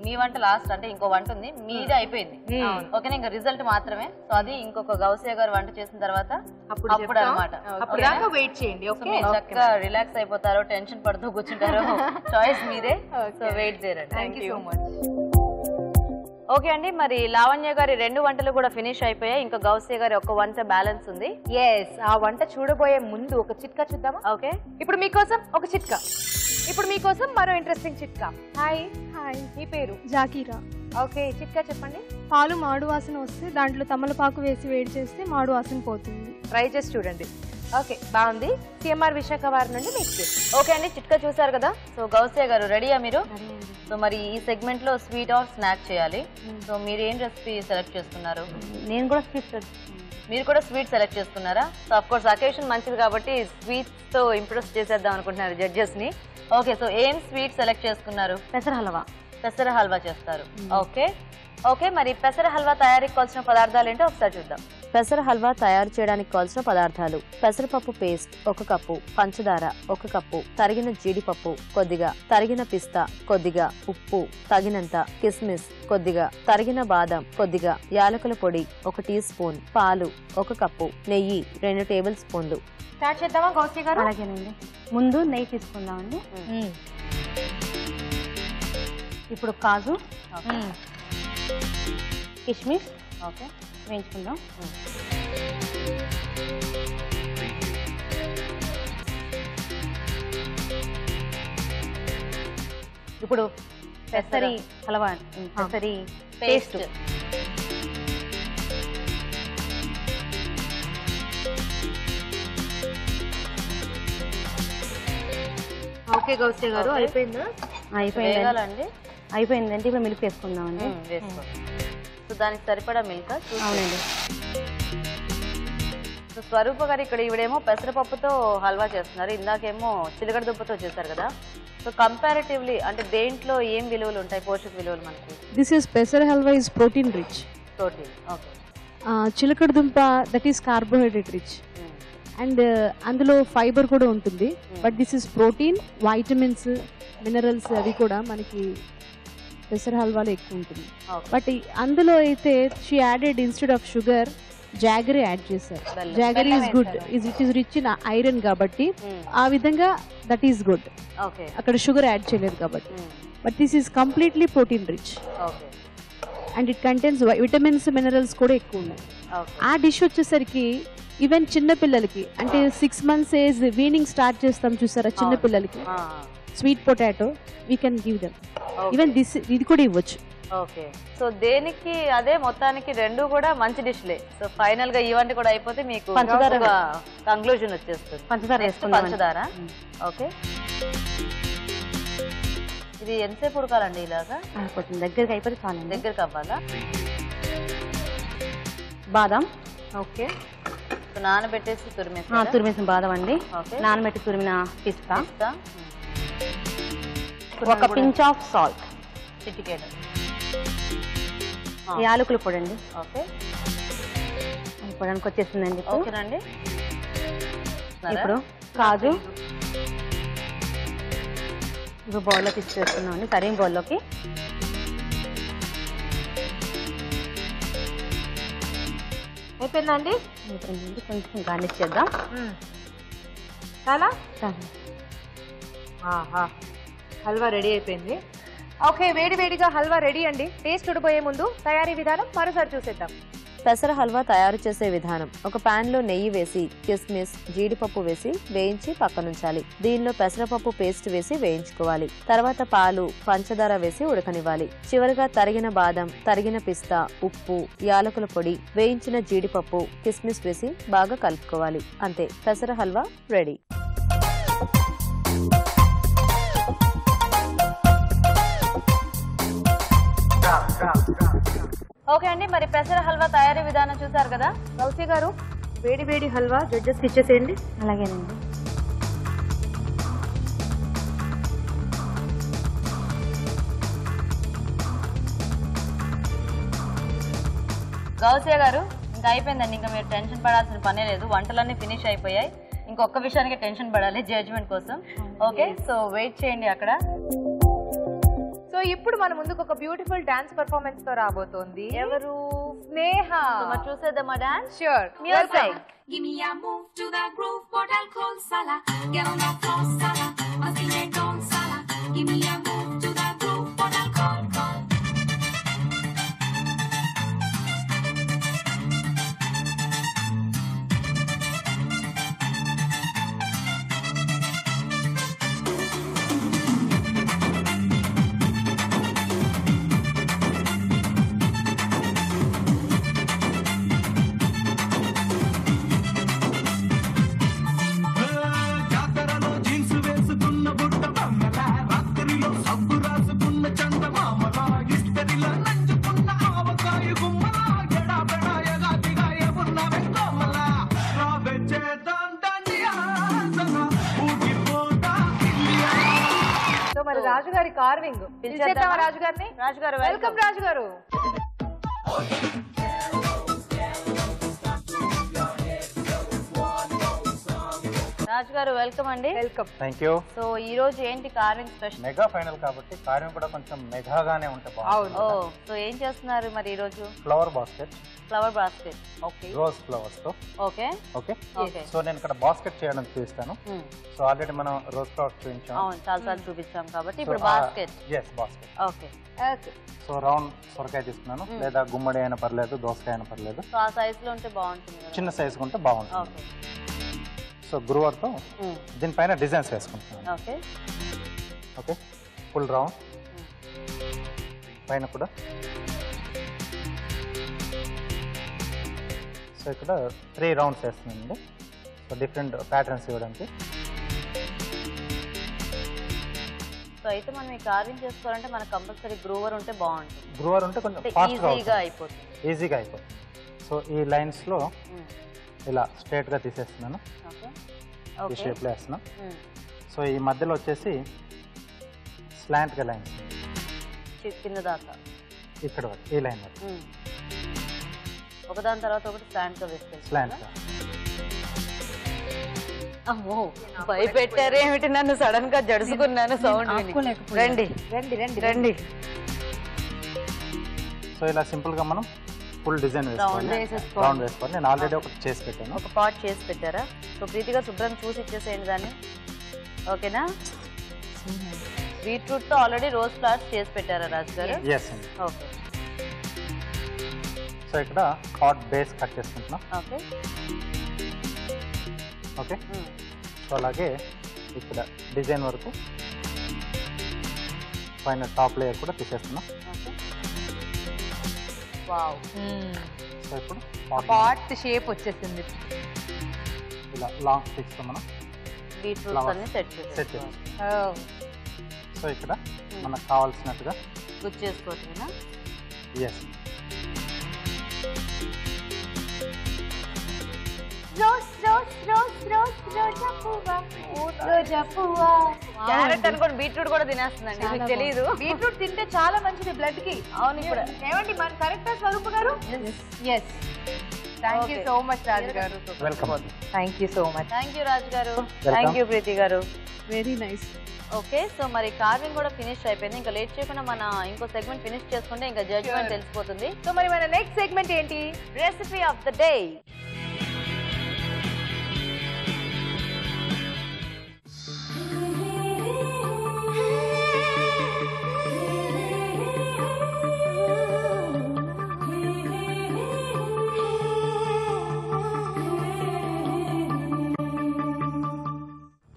మీ వంట లాస్ట్, అంటే ఇంకో వంట ఉంది, మీది అయిపోయింది. ఓకేనా, ఇంకా రిజల్ట్ మాత్రమే. సో అది ఇంకొక గౌసియా గారు వంట చేసిన తర్వాత అప్పుడు అనమాట. వెయిట్ చేయండి. చక్కగా రిలాక్స్ అయిపోతారో, టెన్షన్ పడుతూ కూర్చుంటారో, చాయిస్ మీదే. సో వెయిట్ చేయండి. Thank you so much. Okay అండి, మరి లావణ్య గారి 2 వంటలు కూడా ఫినిష్ అయిపోయాయి. ఇంకా గౌసియా గారి ఒక వంట బ్యాలెన్స్ ఉంది. ఎస్, ఆ వంట చూడబోయే ముందు ఒక చిట్కా చూద్దామా? ఓకే, ఇప్పుడు మీకోసం ఒక చిట్కా. ఇప్పుడు మీకోసం మరో ఇంట్రెస్టింగ్ చిట్కా. హాయ్. మీ పేరు? జాకీరా. ఓకే, చిట్కా చెప్పండి. పాలు మాడు వాసన వస్తే దాంట్లో తమలపాకు వేసి వేడి చేస్తే మాడు వాసన పోతుంది. ట్రై చేసి చూడండి. ఓకే, బాగుంది. సిఎంఆర్ విశాఖ వారి నుండి మీకు. ఓకే అండి, చిట్కా చూసారు కదా. సో గౌసియా గారు రెడీయా మీరు? సో మరి ఈ సెగ్మెంట్ లో స్వీట్ ఆర్ స్నాక్ చేయాలి. సో మీరు ఏం రెసిపీ సెలెక్ట్ చేసుకున్నారు? నేను కూడా స్వీట్. మీరు కూడా స్వీట్ సెలెక్ట్ చేసుకున్నారా? సో అఫ్ కోర్స్ అకేషన్ మంచిది కాబట్టి స్వీట్స్ తో ఇంప్రెస్ చేసేద్దాం అనుకుంటున్నారు జడ్జెస్ ని. ఓకే, సో ఏం స్వీట్ సెలెక్ట్ చేసుకున్నారు? పెసర హల్వా. పెసర హల్వా చేస్తారు. ఓకే, మరి పెసర హల్వా తయారీకి కావాల్సిన పదార్థాలు ఏంటో ఒకసారి చూద్దాం. పెసర హల్వా తయారు చేయడానికి కావాల్సిన పదార్థాలు: పెసరపప్పు పేస్ట్ 1 కప్పు, పంచదార 1 కప్పు, తరిగిన జీడిపప్పు కొద్దిగా, తరిగిన పిస్తా కొద్దిగా, ఉప్పు తగినంత, కిస్మిస్ కొద్దిగా, తరిగిన బాదం కొద్దిగా, యాలకుల పొడి 1 టీ స్పూన్, పాలు 1 కప్పు, నెయ్యి 2 టేబుల్ స్పూన్లు. స్టార్ట్ చేద్దామా గౌసియా గారు? అలాగేనండి. ముందు నెయ్యి తీసుకుందామండి. ఇప్పుడు కాజు, కిస్మిస్ వేయించుకుందాం. ఇప్పుడు పెసరి హల్వా, పెసరి పేస్ట్ ఓకే గౌస్య గారు అయిపోయిందా? అయిపోయిందండి. అయిపోయిందంటే ఇప్పుడు మిల్క్ వేసుకుందామండి. వేసుకోండి. సో దానికి సరిపడా మిల్క్. అవునండి. సో స్వరూప గారు ఇక్కడ ఈవిడేమో పెసరపప్పుతో హల్వా చేస్తున్నారు, ఇందాకేమో చిలకడ దుంపతో చేశారు కదా. సో కంపారిటివ్లీ అంటే దేంట్లో ఏం విలువలు ఉంటాయి, పోషక విలువలు మనకి? దిస్ ఈస్ పెసర halwa is protein rich. Protein, okay. చిలకడ దుంప that is carbohydrate rich and అందులో ఫైబర్ కూడా ఉంటుంది. But this is protein, vitamins, minerals అవి కూడా మనకి పెసర హల్వాలో ఎక్కువ ఉంటుంది. బట్ అందులో అయితే she added instead of sugar jaggery add చేశారు. Jaggery is good, it is rich in iron కాబట్టి ఆ విధంగా దట్ ఈస్ గుడ్. అక్కడ షుగర్ యాడ్ చేయలేదు కాబట్టి. But this is completely protein rich and it contains vitamins, minerals కూడా ఎక్కువ ఉన్నాయి. ఆ డిష్ వచ్చేసరికి ఈవెన్ చిన్న పిల్లలకి అంటే 6 months ఏజ్ వీనింగ్ స్టార్ట్ చేస్తాం చూసారా చిన్న పిల్లలకి, sweet potato we can give them. Even ఇది కూడా ఇవ్వచ్చు. ఓకే. సో దేనికి అదే మొత్తానికి రెండు కూడా మంచి డిష్లే. సో ఫైనల్ గా ఈవెంట్ కూడా అయిపోతే మీకు కంక్లూజన్ వచ్చేస్తుంది. పంచదార వేసుకుందాం. పంచదార, ఓకే. ఇది ఎంతసేపు ఉడకాలండి ఇలాగా? దగ్గరికి అయిపోతే చాలు. దగ్గరికి అవ్వాలా? బాదం, ఓకే. సో నానబెట్టేసి తురిమేసిన బాదం అండి, నానబెట్టి తురిమిన పిస్తా, ఒక పించ్ ఆఫ్ సాల్ట్, చిటికెడు యాలకుల పొడి అండి. ఓకే. పొడానికి వచ్చేసిందండి. ఓకేనండి. ఇప్పుడు కాజు ఇప్పుడు బౌల్లో తీసుకొస్తున్నాం అండి, సరైన బౌల్లోకి. అయిపోయిందండి. అయిపోయిందండి. కొంచెం గార్నిష్ చేద్దాం. చాలా హల్వా రెడీ అయిపోయింది. ఓకే, వేడి వేడిగా హల్వా రెడీ అండి. టేస్ట్ చూడబోయే ముందు తయారీ విధానం మరోసారి చూసేద్దాం. పెసర హల్వా తయారు చేసే విధానం: ఒక పాన్ లో నెయ్యి వేసి కిస్మిస్, జీడిపప్పు వేసి వేయించి పక్కనుంచాలి. దీనిలో పెసరపప్పు పేస్ట్ వేసి వేయించుకోవాలి. తర్వాత పాలు, పంచదార వేసి ఉడకనివ్వాలి. చివరిగా తరిగిన బాదం, తరిగిన పిస్తా, ఉప్పు, యాలకుల పొడి, వేయించిన జీడిపప్పు, కిస్మిస్ వేసి బాగా కలుపుకోవాలి. అంతే, పెసర హల్వా రెడీ. ఓకే అండి, మరి పెసర హల్వా తయారీ విధానం చూసారు కదా. గౌసి గారు, వేడి వేడి హల్వా జడ్జెస్ ఇచ్చేసేయండి. అలాగేనండి. గౌసియా గారు, ఇంకా అయిపోయిందండి. ఇంకా మీరు టెన్షన్ పడాల్సిన పనే లేదు, వంటలన్నీ ఫినిష్ అయిపోయాయి. ఇంకొక విషయానికి టెన్షన్ పడాలి, జడ్జ్మెంట్ కోసం. ఓకే, సో వెయిట్ చేయండి అక్కడ. సో ఇప్పుడు మన ముందుకు ఒక బ్యూటిఫుల్ డాన్స్ పర్ఫార్మెన్స్ తో రాబోతోంది. ఎవరు? స్నేహ. మరి చూసేద్దామా dance? Sure. Music. Give me a move to the groove, what I'll call Sala. Get on the floor, Sala. I'll see it on Sala. Give me a move to the groove, what I'll call. మరి రాజుగారి carving రాజుగారిని. రాజుగారు welcome. రాజుగారు, రాజుగారు welcome అండి. Welcome. Thank you. So ఈ రోజు ఏంటి కార్వింగ్ స్పెషల్? మెగా ఫైనల్ కాబట్టి కార్వింగ్ కూడా కొంచెం మెగాగానే ఉంటే బాగుంటుంది. ఓ, సో ఏం చేస్తున్నారు మరి ఈ రోజు? Flower basket. Flower basket, okay. Rose flowers తో. Okay okay. ఓకే. సో నేను ఇక్కడ బాస్కెట్ చేయడం చూపిస్తాను. సో ఆల్రెడీ మనం రోజ్ ఫ్లవర్స్ చూపించాం. అవును, చాలా సార్లు చూపించాం కాబట్టి ఇప్పుడు basket. yes, basket. Okay. Okay. So round సొరకాయ తీసుకున్నాను, లేదా గుమ్మడి అయినా పర్లేదు, దోసకాయ అయినా పర్లేదు. సో ఆ సైజ్ లో ఉంటే బాగుంటుంది కదా? చిన్న సైజ్ ఉంటే బాగుంటుంది. ఓకే. సో గ్రూవర్తో దీనిపైన డిజైన్స్ వేసుకుంటున్నాను. ఓకే. ఓకే, ఫుల్ రౌండ్ పైన కూడా. సో ఇక్కడ 3 రౌండ్స్ వేస్తున్నానండి. సో డిఫరెంట్ ప్యాటర్న్స్ ఇవ్వడానికి. సో అయితే మనం ఈ కార్వింగ్ చేసుకోవాలంటే మనకు కంపల్సరీ గ్రూవర్ ఉంటే బాగుంటుంది. గ్రూవర్ ఉంటే కొంచెం ఫాస్ట్గా ఈజీగా అయిపోతుంది. ఈజీగా అయిపోతుంది. సో ఈ లైన్స్లో ఇలా స్ట్రైట్గా తీసేస్తున్నాను, ఈ షేప్లో వేస్తున్నాం. సో ఈ మధ్యలో వచ్చేసి స్లాంట్గా లైన్స్ కింద దాకా ఇక్కడ వరకు ఈ లైన్ వరకు ఒకదాని తర్వాత ఒకటి స్లాంట్గా వేసుకోవాలి. స్లాంట్గా. అమ్మో భయపెట్టారేమిటి నన్ను, సడన్ గా జడుసుకున్నాను సౌండ్ విని. రండి రండి రండి రండి. సో ఇలా సింపుల్ గా మనం ఫుల్ డిజైన్ వేసుకోవాలి, రౌండ్ వేసుకోవాలి. నేను ఆల్రెడీ ఒకటి చేసి పెట్టాను. ఒక పార్ట్ చేసి పెట్టారా? సో ప్రీతిగా శుభ్రం చూసి ఇచ్చేసేయండి దాన్ని. ఓకేనా? బీట్రూట్ తో ఆల్రెడీ రోజ్ ఫ్లవర్స్ చేసి పెట్టారా రాజు గారు? ఎస్ అండి. ఓకే. సో ఇక్కడ హాట్ బేస్ కట్ చేసుకుంటున్నాం. Okay okay. సో అలాగే ఇక్కడ డిజైన్ వరకు పైన టాప్ లేయర్ కూడా తీసేస్తున్నాం. వావ్. సో ఇప్పుడు పాట్ షేప్ వచ్చేసింది. ఇలా లాంగ్ స్టిక్స్ తో మనం బీట్రూట్స్ అన్ని సెట్ చేస్తాం. సో ఇక్కడ మనకు కావాల్సినట్టుగా గుర్తు చేసుకోవచ్చునా? Yes. Rose rose rose rose రోజా పువ్వా రోజా పువ్వా. క్యారెట్ అనుకోండి, బీట్రూట్ కూడా తినేస్తుందండి, మీకు తెలియదు. బీట్రూట్ తింటే చాలా మంచిది బ్లడ్ కి. అవును. ఇప్పుడు ఏమండి మన కరెక్టా స్వరూప గారు? Yes. Thank you so much Raju గారు. Welcome. Thank you so much. Thank you Raju గారు. థ్యాంక్ యూ ప్రీతి గారు. Very nice. ఓకే. సో మరి కార్వింగ్ కూడా ఫినిష్ అయిపోయింది. ఇంకా లేట్ చేయకుండా మన ఇంకో సెగ్మెంట్ ఫినిష్ చేసుకుంటే ఇంకా జడ్జ్మెంట్ తెలిసిపోతుంది. సో మరి మన నెక్స్ట్ సెగ్మెంట్ ఏంటి? Recipe of the day.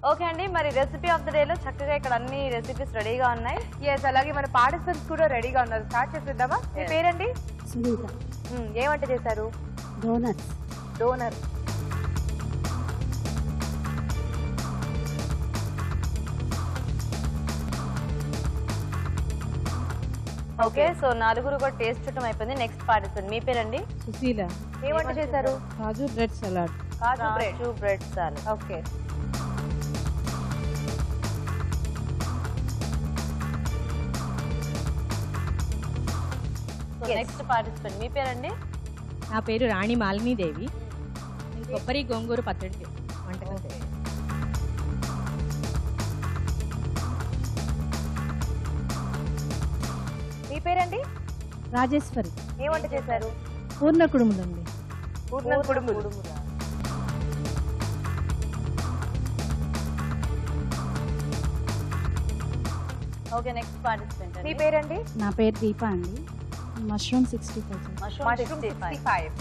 Okay అండి, మరి రెసిపీ ఆఫ్ ద డే లో చక్కగా ఇక్కడ అన్ని రెసిపీస్ రెడీగా ఉన్నాయి. ఎస్, అలాగే మన పార్టిసిపెంట్స్ కూడా రెడీగా ఉన్నారు. స్టార్ట్ చేసేద్దామా? మీ పేరండి? సునీత. ఏ వంట చేశారు? డోనట్స్. డోనర్. ఓకే. సో నలుగురు కూడా టేస్ట్ చూడటం అయిపోయింది. నెక్స్ట్ పార్టిసిపెంట్ మీ పేరండి? సుశీల. ఏ వంట చేశారు? Kaju bread salad. Kaju bread salad. Okay. Next participant మీ పేరండి? నా పేరు రాణి మాలిని దేవి. కొబ్బరి గోంగూర పచ్చడి వంటకం. మీ పేరండి? రాజేశ్వరి. ఏ వంట చేశారు? పూర్ణ కుడుములండి. పూర్ణ కుడుములు. ఓకే. నెక్స్ట్ పార్టిసిపెంట్ మీ పేరండి? నా పేరు దీప అండి. మష్రూమ్ 65. మష్రూమ్ 65.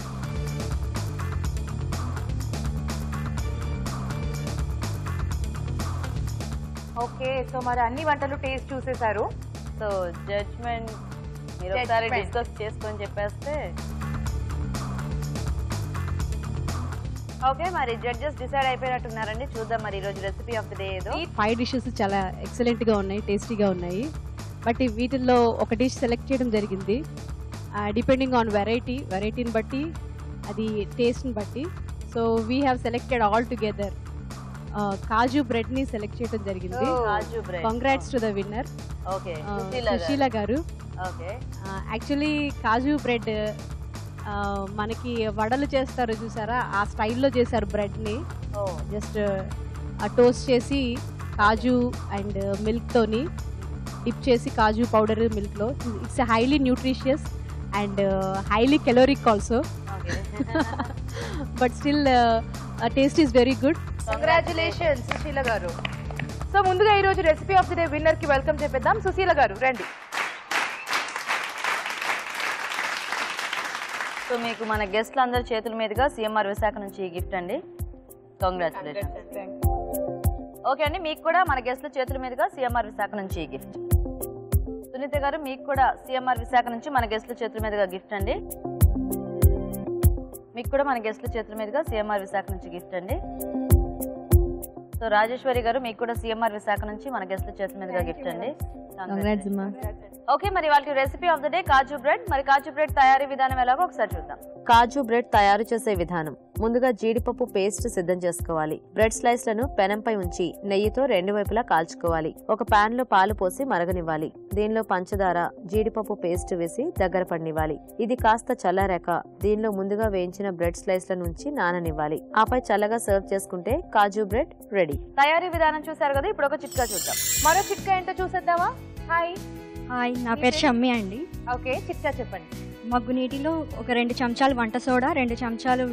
ఓకే. సో మరి అన్ని వంటలు టేస్ట్ చూసేశారు. సో జడ్జ్మెంట్ మీరు ఒకసారి డిస్కస్ చేసుకొని చెప్పేస్తే. ఓకే, మరి జడ్జెస్ డిసైడ్ అయిపోయినట్టున్నారండి. చూద్దాం మరి ఈరోజు రెసిపీ ఆఫ్ ద డే ఏదో. 5 డిషెస్ చాలా ఎక్సలెంట్ గా ఉన్నాయి, టేస్టీగా ఉన్నాయి. బట్ వీటిల్లో ఒక డిష్ సెలెక్ట్ చేయడం జరిగింది. డిపెండింగ్ ఆన్ వెరైటీని బట్టి, అది టేస్ట్ని బట్టి. So we have selected all together kaju bread ని సెలెక్ట్ చేయడం జరిగింది. Congrats to the winner. Okay, Susheela garu. Okay. Actually kaju bread మనకి వడలు చేస్తారు చూసారా, ఆ స్టైల్లో చేశారు బ్రెడ్ని. జస్ట్ టోస్ట్ చేసి కాజు అండ్ మిల్క్తోని డిప్ చేసి, కాజు పౌడర్ మిల్క్లో. It's highly nutritious and highly caloric also, but still taste is very good. Congratulations Susheela గారు. సో ముందుగా ఈ రోజు recipe of the day winner కి వెల్కమ్ చెప్పేద్దాం. సుశీల గారు రండి. సో మీకు మన గెస్ట్లు అందరి చేతుల మీదుగా సిఎంఆర్ విశాఖ నుంచి ఈ గిఫ్ట్ అండి. కంగ్రాచులేషన్స్. ఓకే అండి, మీకు కూడా మన గెస్ట్ల చేతుల మీదుగా సిఎంఆర్ విశాఖ నుంచి ఈ గిఫ్ట్. సునీత గారు, మీకు కూడా సిఎంఆర్ విశాఖ నుంచి మన గెస్ట్ల చేతుల మీదుగా గిఫ్ట్ అండి. మీకు కూడా మన గెస్ట్ల చేతుల మీదుగా సిఎంఆర్ విశాఖ నుంచి గిఫ్ట్ అండి. సో రాజేశ్వరి గారు మీకు కూడా సిఎంఆర్ విశాఖ నుంచి మన గెస్ట్ చేతి మీదుగా గిఫ్ట్ అండి. ఓకే, మరి వాళ్ళకి recipe of the day kaju bread. మరి కాజు బ్రెడ్ తయారీ విధానం ఎలాగో ఒకసారి చూద్దాం. కాజు బ్రెడ్ తయారు చేసే విధానం. ముందుగా జీడిపప్పు పేస్ట్ సిద్ధం చేసుకోవాలి. బ్రెడ్ స్లైస్లను పెనంపై ఉంచి నెయ్యితో రెండు వైపులా కాల్చుకోవాలి. ఒక పాన్ లో పాలు పోసి మరగనివ్వాలి. దీనిలో పంచదార, జీడిపప్పు పేస్ట్ వేసి దగ్గర పడనివ్వాలి. ఇది కాస్త చల్లారాక దీనిలో ముందుగా వేయించిన బ్రెడ్ స్లైస్లను ఉంచి నాననివ్వాలి. ఆపై చల్లగా సర్వ్ చేసుకుంటే కాజు బ్రెడ్ రెడీ. తయారీ విధానం చూసారు కదా, ఇప్పుడు ఒక చిట్కా చూద్దాం. మరో చిట్కా ఏంటో చూసేద్దామా? హాయ్ హాయ్, నా పేరు షమ్మి అండి. ఓకే, చిట్కా చెప్పండి. మగ్గు నీటిలో ఒక 2 చెంచాలు వంట సోడా, 2 చెంచాలు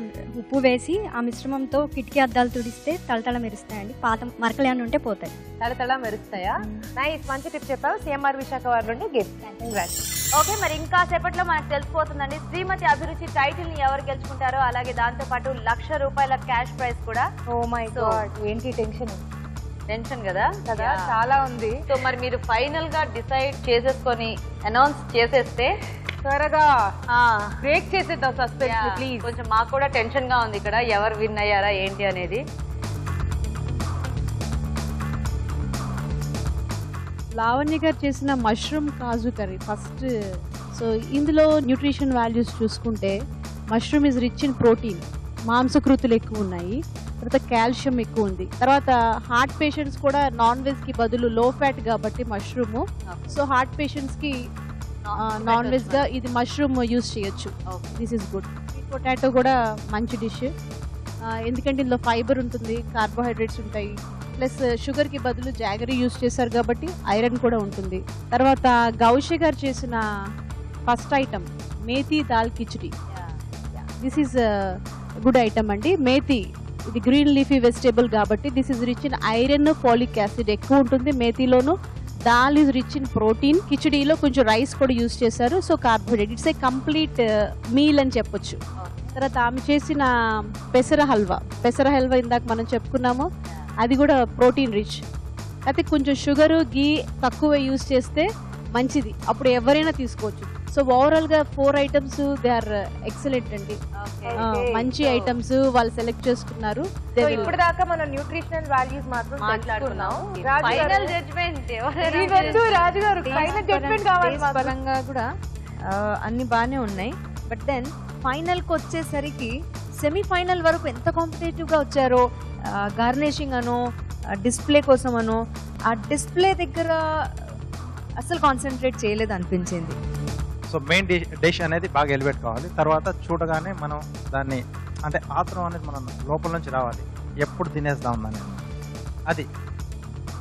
ఉప్పు వేసి ఆ మిశ్రమంతో కిటికీ అద్దాలు తుడిస్తే తలతళ మెరుస్తాయండి. పాత మరకలు ఏమైనా ఉంటే పోతాయి. తలతళ మెరుస్తాయా? నైస్, మంచి టిప్ చెప్పారు. సిఎంఆర్ విశాఖ వారి నుండి గిఫ్ట్. కంగ్రాట్స్. ఓకే, మరి ఇంకా సేపట్లో మనకు తెలిసిపోతుందండి శ్రీమతి అభిరుచి టైటిల్ ని ఎవరు గెలుచుకుంటారో, అలాగే దాంతో పాటు ₹1,00,000 క్యాష్ ప్రైజ్ కూడా. ఓ మై గాడ్, ఏంటి టెన్షన్ కదా కదా, చాలా ఉంది. సో మరి మీరు ఫైనల్ గా డిసైడ్ చేసేసుకొని అనౌన్స్ చేసేస్తే త్వరగా బ్రేక్ చేసేద్దాం సస్పెన్స్ ప్లీజ్. కొంచెం మాకు కూడా టెన్షన్ గా ఉంది ఇక్కడ, ఎవరు విన్ అయ్యారా ఏంటి అనేది. లావణ్య గారు చేసిన మష్రూమ్ కాజు కర్రీ ఫస్ట్. సో ఇందులో న్యూట్రిషన్ వాల్యూస్ చూసుకుంటే mushroom is rich in protein, మాంసకృతులు ఎక్కువ ఉన్నాయి. తర్వాత కాల్షియం ఎక్కువ ఉంది. తర్వాత హార్ట్ పేషెంట్స్ కూడా నాన్ వెజ్ కి బదులు లో ఫ్యాట్ కాబట్టి మష్రూమ్, సో హార్ట్ పేషెంట్స్ కి నాన్ వెజ్ గా ఇది మష్రూమ్ యూజ్ చేయొచ్చు. This is good. Sweet potato కూడా మంచి డిష్, ఎందుకంటే ఇందులో ఫైబర్ ఉంటుంది, కార్బోహైడ్రేట్స్ ఉంటాయి, ప్లస్ షుగర్ కి బదులు జాగరీ యూజ్ చేశారు కాబట్టి ఐరన్ కూడా ఉంటుంది. తర్వాత గౌషి గారు చేసిన first item methi dal khichdi. This is good item అండి. మేథీ ఇది గ్రీన్ లీఫీ వెజిటేబుల్ కాబట్టి this is rich in iron, folic acid ఎక్కువ ఉంటుంది మేథీలోను. Dal is rich in protein. కిచడీలో కొంచెం రైస్ కూడా యూజ్ చేశారు, so carbohydrate. It's a complete meal అని చెప్పొచ్చు. తర్వాత ఆమె చేసిన పెసర హల్వా ఇందాక మనం చెప్పుకున్నాము, అది కూడా ప్రోటీన్ రిచ్. అయితే కొంచెం షుగర్, గీ తక్కువ యూజ్ చేస్తే మంచిది, అప్పుడు ఎవరైనా తీసుకోవచ్చు. సో ఓవరాల్ గా 4 ఐటమ్స్ దే ఆర్ ఎక్సలెంట్ అండి. మంచి ఐటమ్స్ వాళ్ళు సెలెక్ట్ చేసుకున్నారు. ఇప్పుడు దాకా మనం న్యూట్రిషనల్ వాల్యూస్ మాత్రం మాట్లాడుకున్నాం. ఫైనల్ జడ్జ్మెంట్ రాజు గారు, ఫైనల్ జడ్జ్మెంట్ కావాలి. పరంగా కూడా అన్ని బాగానే ఉన్నాయి. బట్ దెన్ ఫైనల్ కి వచ్చేసరికి సెమీఫైనల్ వరకు ఎంత కాంపిటేటివ్ గా వచ్చారో, గార్నిషింగ్ అనో, డిస్ప్లే కోసం అనో, ఆ డిస్ప్లే దగ్గర అసలు కాన్సన్ట్రేట్ చేయలేదు అనిపించింది. సో మెయిన్ డిష్ అనేది బాగా ఎలివేట్ కావాలి. తర్వాత చూడగానే మనం దాన్ని అంటే ఆత్రం అనేది మనం లోపల నుంచి రావాలి, ఎప్పుడు తినేద్దాం అనేది. అది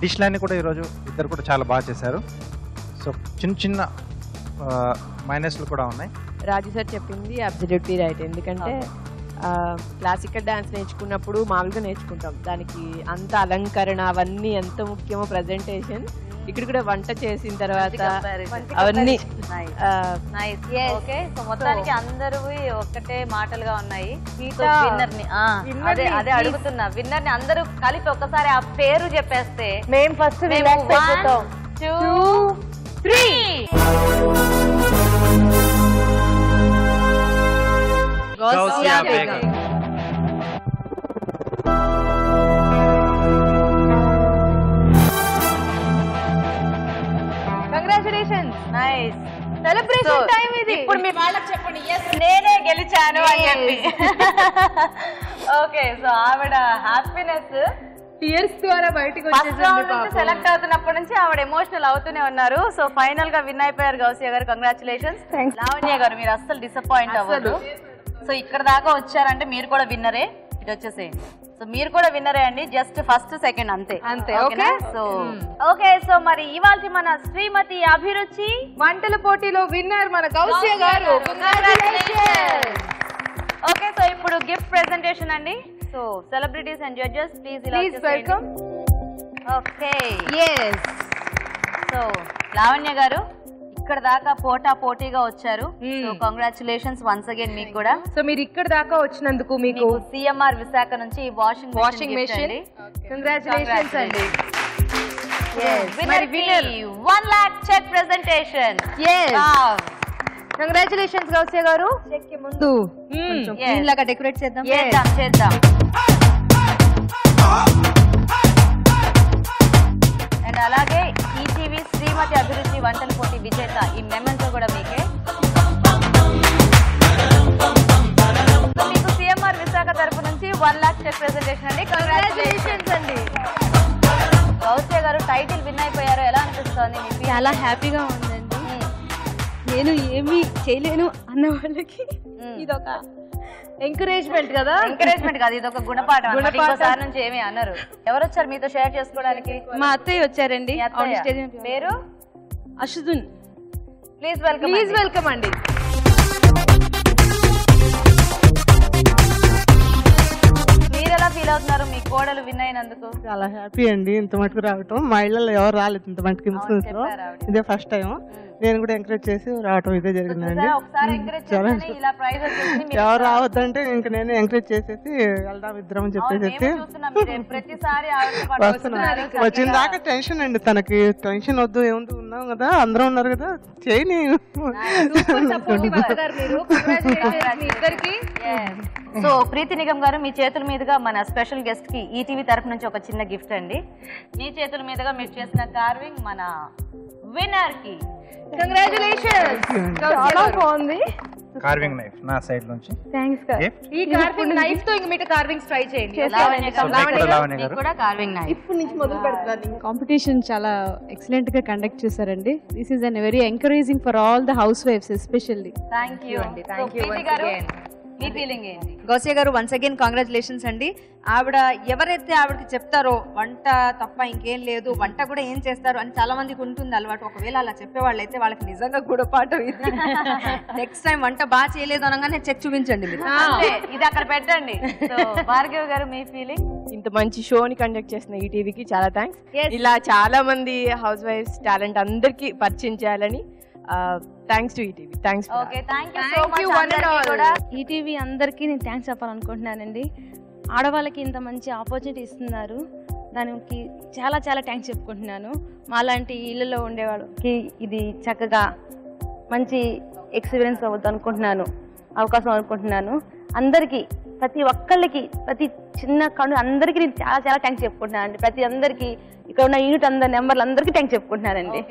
డిష్లన్నీ కూడా ఈరోజు ఇద్దరు కూడా చాలా బాగా చేశారు. సో చిన్న మైనస్లు కూడా ఉన్నాయి. రాజు సార్ చెప్పింది అబ్సల్యూట్లీ రైట్. ఎందుకంటే క్లాసికల్ డాన్స్ నేర్చుకున్నప్పుడు మామూలుగా నేర్చుకుంటాం, దానికి అంత అలంకరణ అవన్నీ ఎంత ముఖ్యమో ప్రెజెంటేషన్. ఇక్కడ కూడా వంట చేసిన తర్వాత అవన్నీ ఓకే. సో మొత్తానికి అందరూ ఒక్కటే మాటలుగా ఉన్నాయి. అదే అడుగుతున్నా, విన్నర్ ని అందరూ కలిపి ఒక్కసారి ఆ పేరు చెప్పేస్తే మేము first 1 2 3 Gousia Begum. Congratulations. Nice celebration time ఇది. ఇప్పుడు మీ వాళ్ళకి చెప్పండి yes నేనే గెలిచాను అని చెప్పి. ఓకే, సో ఆవిడ హ్యాపీనెస్ టీయర్స్ ద్వారా బయటికి వచ్చేసింది. సెలెక్ట్ అవుతున్నప్పటి నుంచి ఆవిడ ఎమోషనల్ అవుతూనే ఉన్నారు. సో ఫైనల్ గా విన్ అయిపోయారు గౌసియా గారు, కంగ్రాచులేషన్స్. లావణ్య గారు మీరు అస్సలు డిసప్పాయింట్ అవ్వదు. సో ఇక్కడ దాకా వచ్చారంటే మీరు కూడా విన్నరే. ఇటు వచ్చేసేయండి. సో మీరు కూడా విన్నరే అండి, జస్ట్ ఫస్ట్ సెకండ్ అంతే. ఓకే. సో ఓకే, సో మరి ఇవాళ మన శ్రీమతి అభిరుచి వంటల పోటీలో విన్నర్ మన గౌసియా గారు. ఓకే, సో ఇప్పుడు గిఫ్ట్ ప్రెజెంటేషన్ అండి. So celebrities and judges please welcome. Okay, yes. So Lavanya గారు ఇక్కడ దాకా పోటీగా వచ్చారు. సో కంగ్రాచులేషన్స్ వన్స్ అగైన్ మీకు కూడా. సో మీరు ఇక్కడ దాకా వచ్చినందుకు మీకు సిఎంఆర్ విశాఖ నుంచి వాషింగ్ మెషిన్. కంగ్రాచులేషన్స్ అండి. మరి winner 1 lakh cheque presentation. Congratulations Gousia garu. Cheque కి ముందు కొంచెం క్లీన్ లాగా డెకరేట్ చేద్దాం. చేద్దాం. అండ్ అలాగే ఈటీవీ శ్రీమతి అభిరుచి వంటల పోటీ విజేత ఈ మెమెంటో కూడా మీకే. మీకు సిఎంఆర్ విశాఖ తరపు నుంచి 1 lakh చెక్ ప్రెజెంటేషన్ అండి. కంగ్రాచులేషన్స్ అండి. గౌస్య గారు టైటిల్ విన్ అయిపోయారు, ఎలా అనిపిస్తుంది మీకు? చాలా హ్యాపీగా ఉందండి. నేను ఏమీ చేయలేను అన్న వాళ్ళకి ఇదొక ఎంకరేజ్మెంట్ కదా. ఎంకరేజ్మెంట్ కాదు, ఇది ఒక గుణపాఠం. ఇంకోసారి నుంచి ఏమీ అన్నారు. ఎవరు వచ్చారు మీతో షేర్ చేసుకోవడానికి? మా అత్తయ్య వచ్చారండి. పేరు Ashudun. Please welcome. Please welcome అండి. మీరు ఎలా ఫీల్ అవుతున్నారు మీ కోడలు విన్ అయినందుకు? చాలా హ్యాపీ అండి ఇంత మటుకు రావటం. మా ఇళ్ళలో ఎవరు రాలేదు ఇంత మటుకు ఇన్సూరెన్స్ లో, ఇదే ఫస్ట్ టైం. నేను కూడా ఎంకరేజ్ చేసి రావటం ఇదే జరిగిందండి. ఎవరు రావద్దంటే ఇంక నేను ఎంకరేజ్ చేసేసి వెళ్దాం ఇద్దరం అని చెప్పేసి వచ్చిన దాకా టెన్షన్ అండి. తనకి టెన్షన్ వద్దు, ఏముంది ఉన్నాం కదా, అందరం ఉన్నారు కదా, చేయని. సో ప్రీతి నిగమ్ గారు, మీ చేతుల మీదుగా మన స్పెషల్ గెస్ట్ కి ఈటీవీ తరపు నుంచి ఒక చిన్న గిఫ్ట్ అండి. మీ చేతుల మీదుగా మీరు చేసిన కార్వింగ్ మన విన్నర్ కి. కంగ్రాచులేషన్స్. చాలా బాగుంది. కార్వింగ్ నైఫ్ నా సైడ్ నుంచి. థాంక్స్ గా. ఈ కార్వింగ్ నైఫ్ తో ఇంక మీట కార్వింగ్స్ ట్రై చేయండి. కూడా కార్వింగ్ నైఫ్ ఇప్పుడు నుంచి మొదలు పెడతాను. కాంపిటీషన్ చాలా ఎక్సలెంట్ గా కండక్ట్ చేశారండి. This is an very encouraging for all the హౌస్ వైఫ్స్ ఎస్పెషల్లీ. థాంక్యూ అండి. థాంక్యూ. మీ ఫీలింగ్ ఏంటి? గౌసియా గారు వన్స్ అగైన్ కంగ్రాచులేషన్స్ అండి. ఆవిడ ఎవరైతే ఆవిడకి చెప్తారో వంట తప్ప ఇంకేం లేదు, వంట కూడా ఏం చేస్తారు అని చాలా మందికి ఉంటుంది అలవాటు. ఒకవేళ అలా చెప్పేవాళ్ళు అయితే వాళ్ళకి నిజంగా గుణపాఠం ఇది. నెక్స్ట్ టైం వంట బాగా చేయలేదు అనగానే చెక్ చూపించండి మీరు. ఇది అక్కడ పెట్టండి. సో భార్గవ్ గారు మీ ఫీలింగ్? ఇంత మంచి షోని కండక్ట్ చేసిన ఈటీవీకి చాలా థ్యాంక్స్. ఇలా చాలా మంది హౌస్ వైఫ్స్ టాలెంట్ అందరికి పరిచయం చేయాలని thanks to ETV. Thanks. Okay, thank you so much. ETV అందరికీ నేను థ్యాంక్స్ చెప్పాలనుకుంటున్నానండి. ఆడవాళ్ళకి ఇంత మంచి ఆపర్చునిటీ ఇస్తున్నారు, దానికి చాలా చాలా థ్యాంక్స్ చెప్పుకుంటున్నాను. మాలాంటి ఇళ్ళలో ఉండేవాళ్ళకి ఇది చక్కగా మంచి ఎక్స్పీరియన్స్ అవ్వద్దు అనుకుంటున్నాను, అవకాశం అనుకుంటున్నాను. అందరికీ, ప్రతి ఒక్కళ్ళకి, ప్రతి చిన్న కను అందరికీ నేను చాలా చాలా థ్యాంక్స్ చెప్పుకుంటున్నాను అండి. ప్రతి అందరికీ, ఇక్కడ ఉన్న యూనిట్ అందరి నెంబర్లు అందరికీ థ్యాంక్స్ చెప్పుకుంటున్నానండి.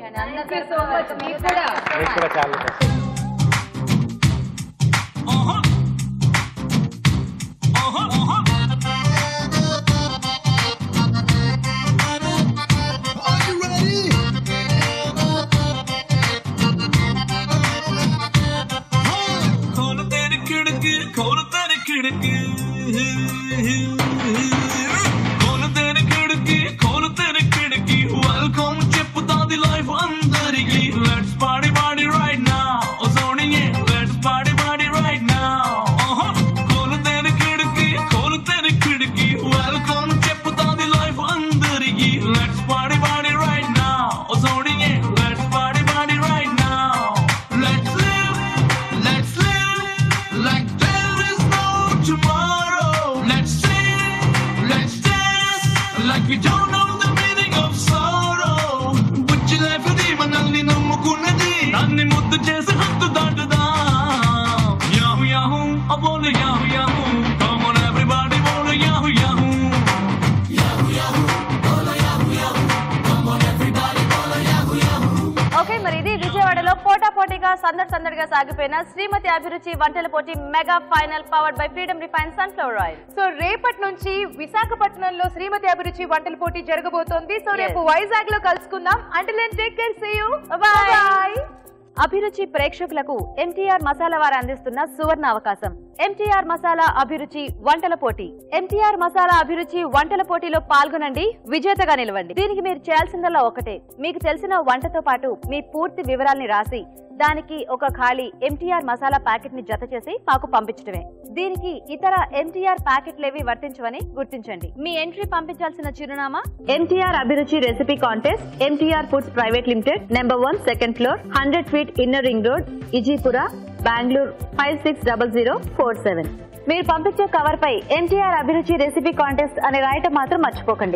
సందడిగా సాగిపోయిన శ్రీమతి అభిరుచి వంటల పోటీ mega final powered by freedom refine sunflower oil. So రేపటి నుంచి విశాఖపట్నంలో శ్రీమతి అభిరుచి వంటల పోటీ జరగబోతోంది. సో రేపు వైజాగ్ లో కలుసుకుందాం. Until then take care, see you, bye. అభిరుచి ప్రేక్షకులకు ఎంటీఆర్ మసాలా వారు అందిస్తున్న సువర్ణ అవకాశం. ఎంటీఆర్ మసాలా అభిరుచి వంటల పోటీ. ఎంటీఆర్ మసాలా అభిరుచి వంటల పోటీలో పాల్గొనండి, విజేతగా నిలవండి. దీనికి మీరు చేయాల్సిందల్లా ఒకటే, మీకు తెలిసిన వంటతో పాటు మీ పూర్తి వివరాల్ని రాసి దానికి ఒక ఖాళీ ఎంటీఆర్ మసాలా ప్యాకెట్ ని జత చేసి మాకు పంపించడమే. దీనికి ఇతర ఎంటీఆర్ ప్యాకెట్లేవి వర్తించవని గుర్తించండి. మీ ఎంట్రీ పంపించాల్సిన చిరునామా MTR Abhiruchi recipe contest, MTR foods private limited, number 1, second floor, 100 feet inner ring road, Ejipura, Bengaluru 560047. మీరు పంపించే కవర్ పై ఎంటీఆర్ అభిరుచి రెసిపీ కాంటెస్ట్ అని రాయటం మాత్రం మర్చిపోకండి.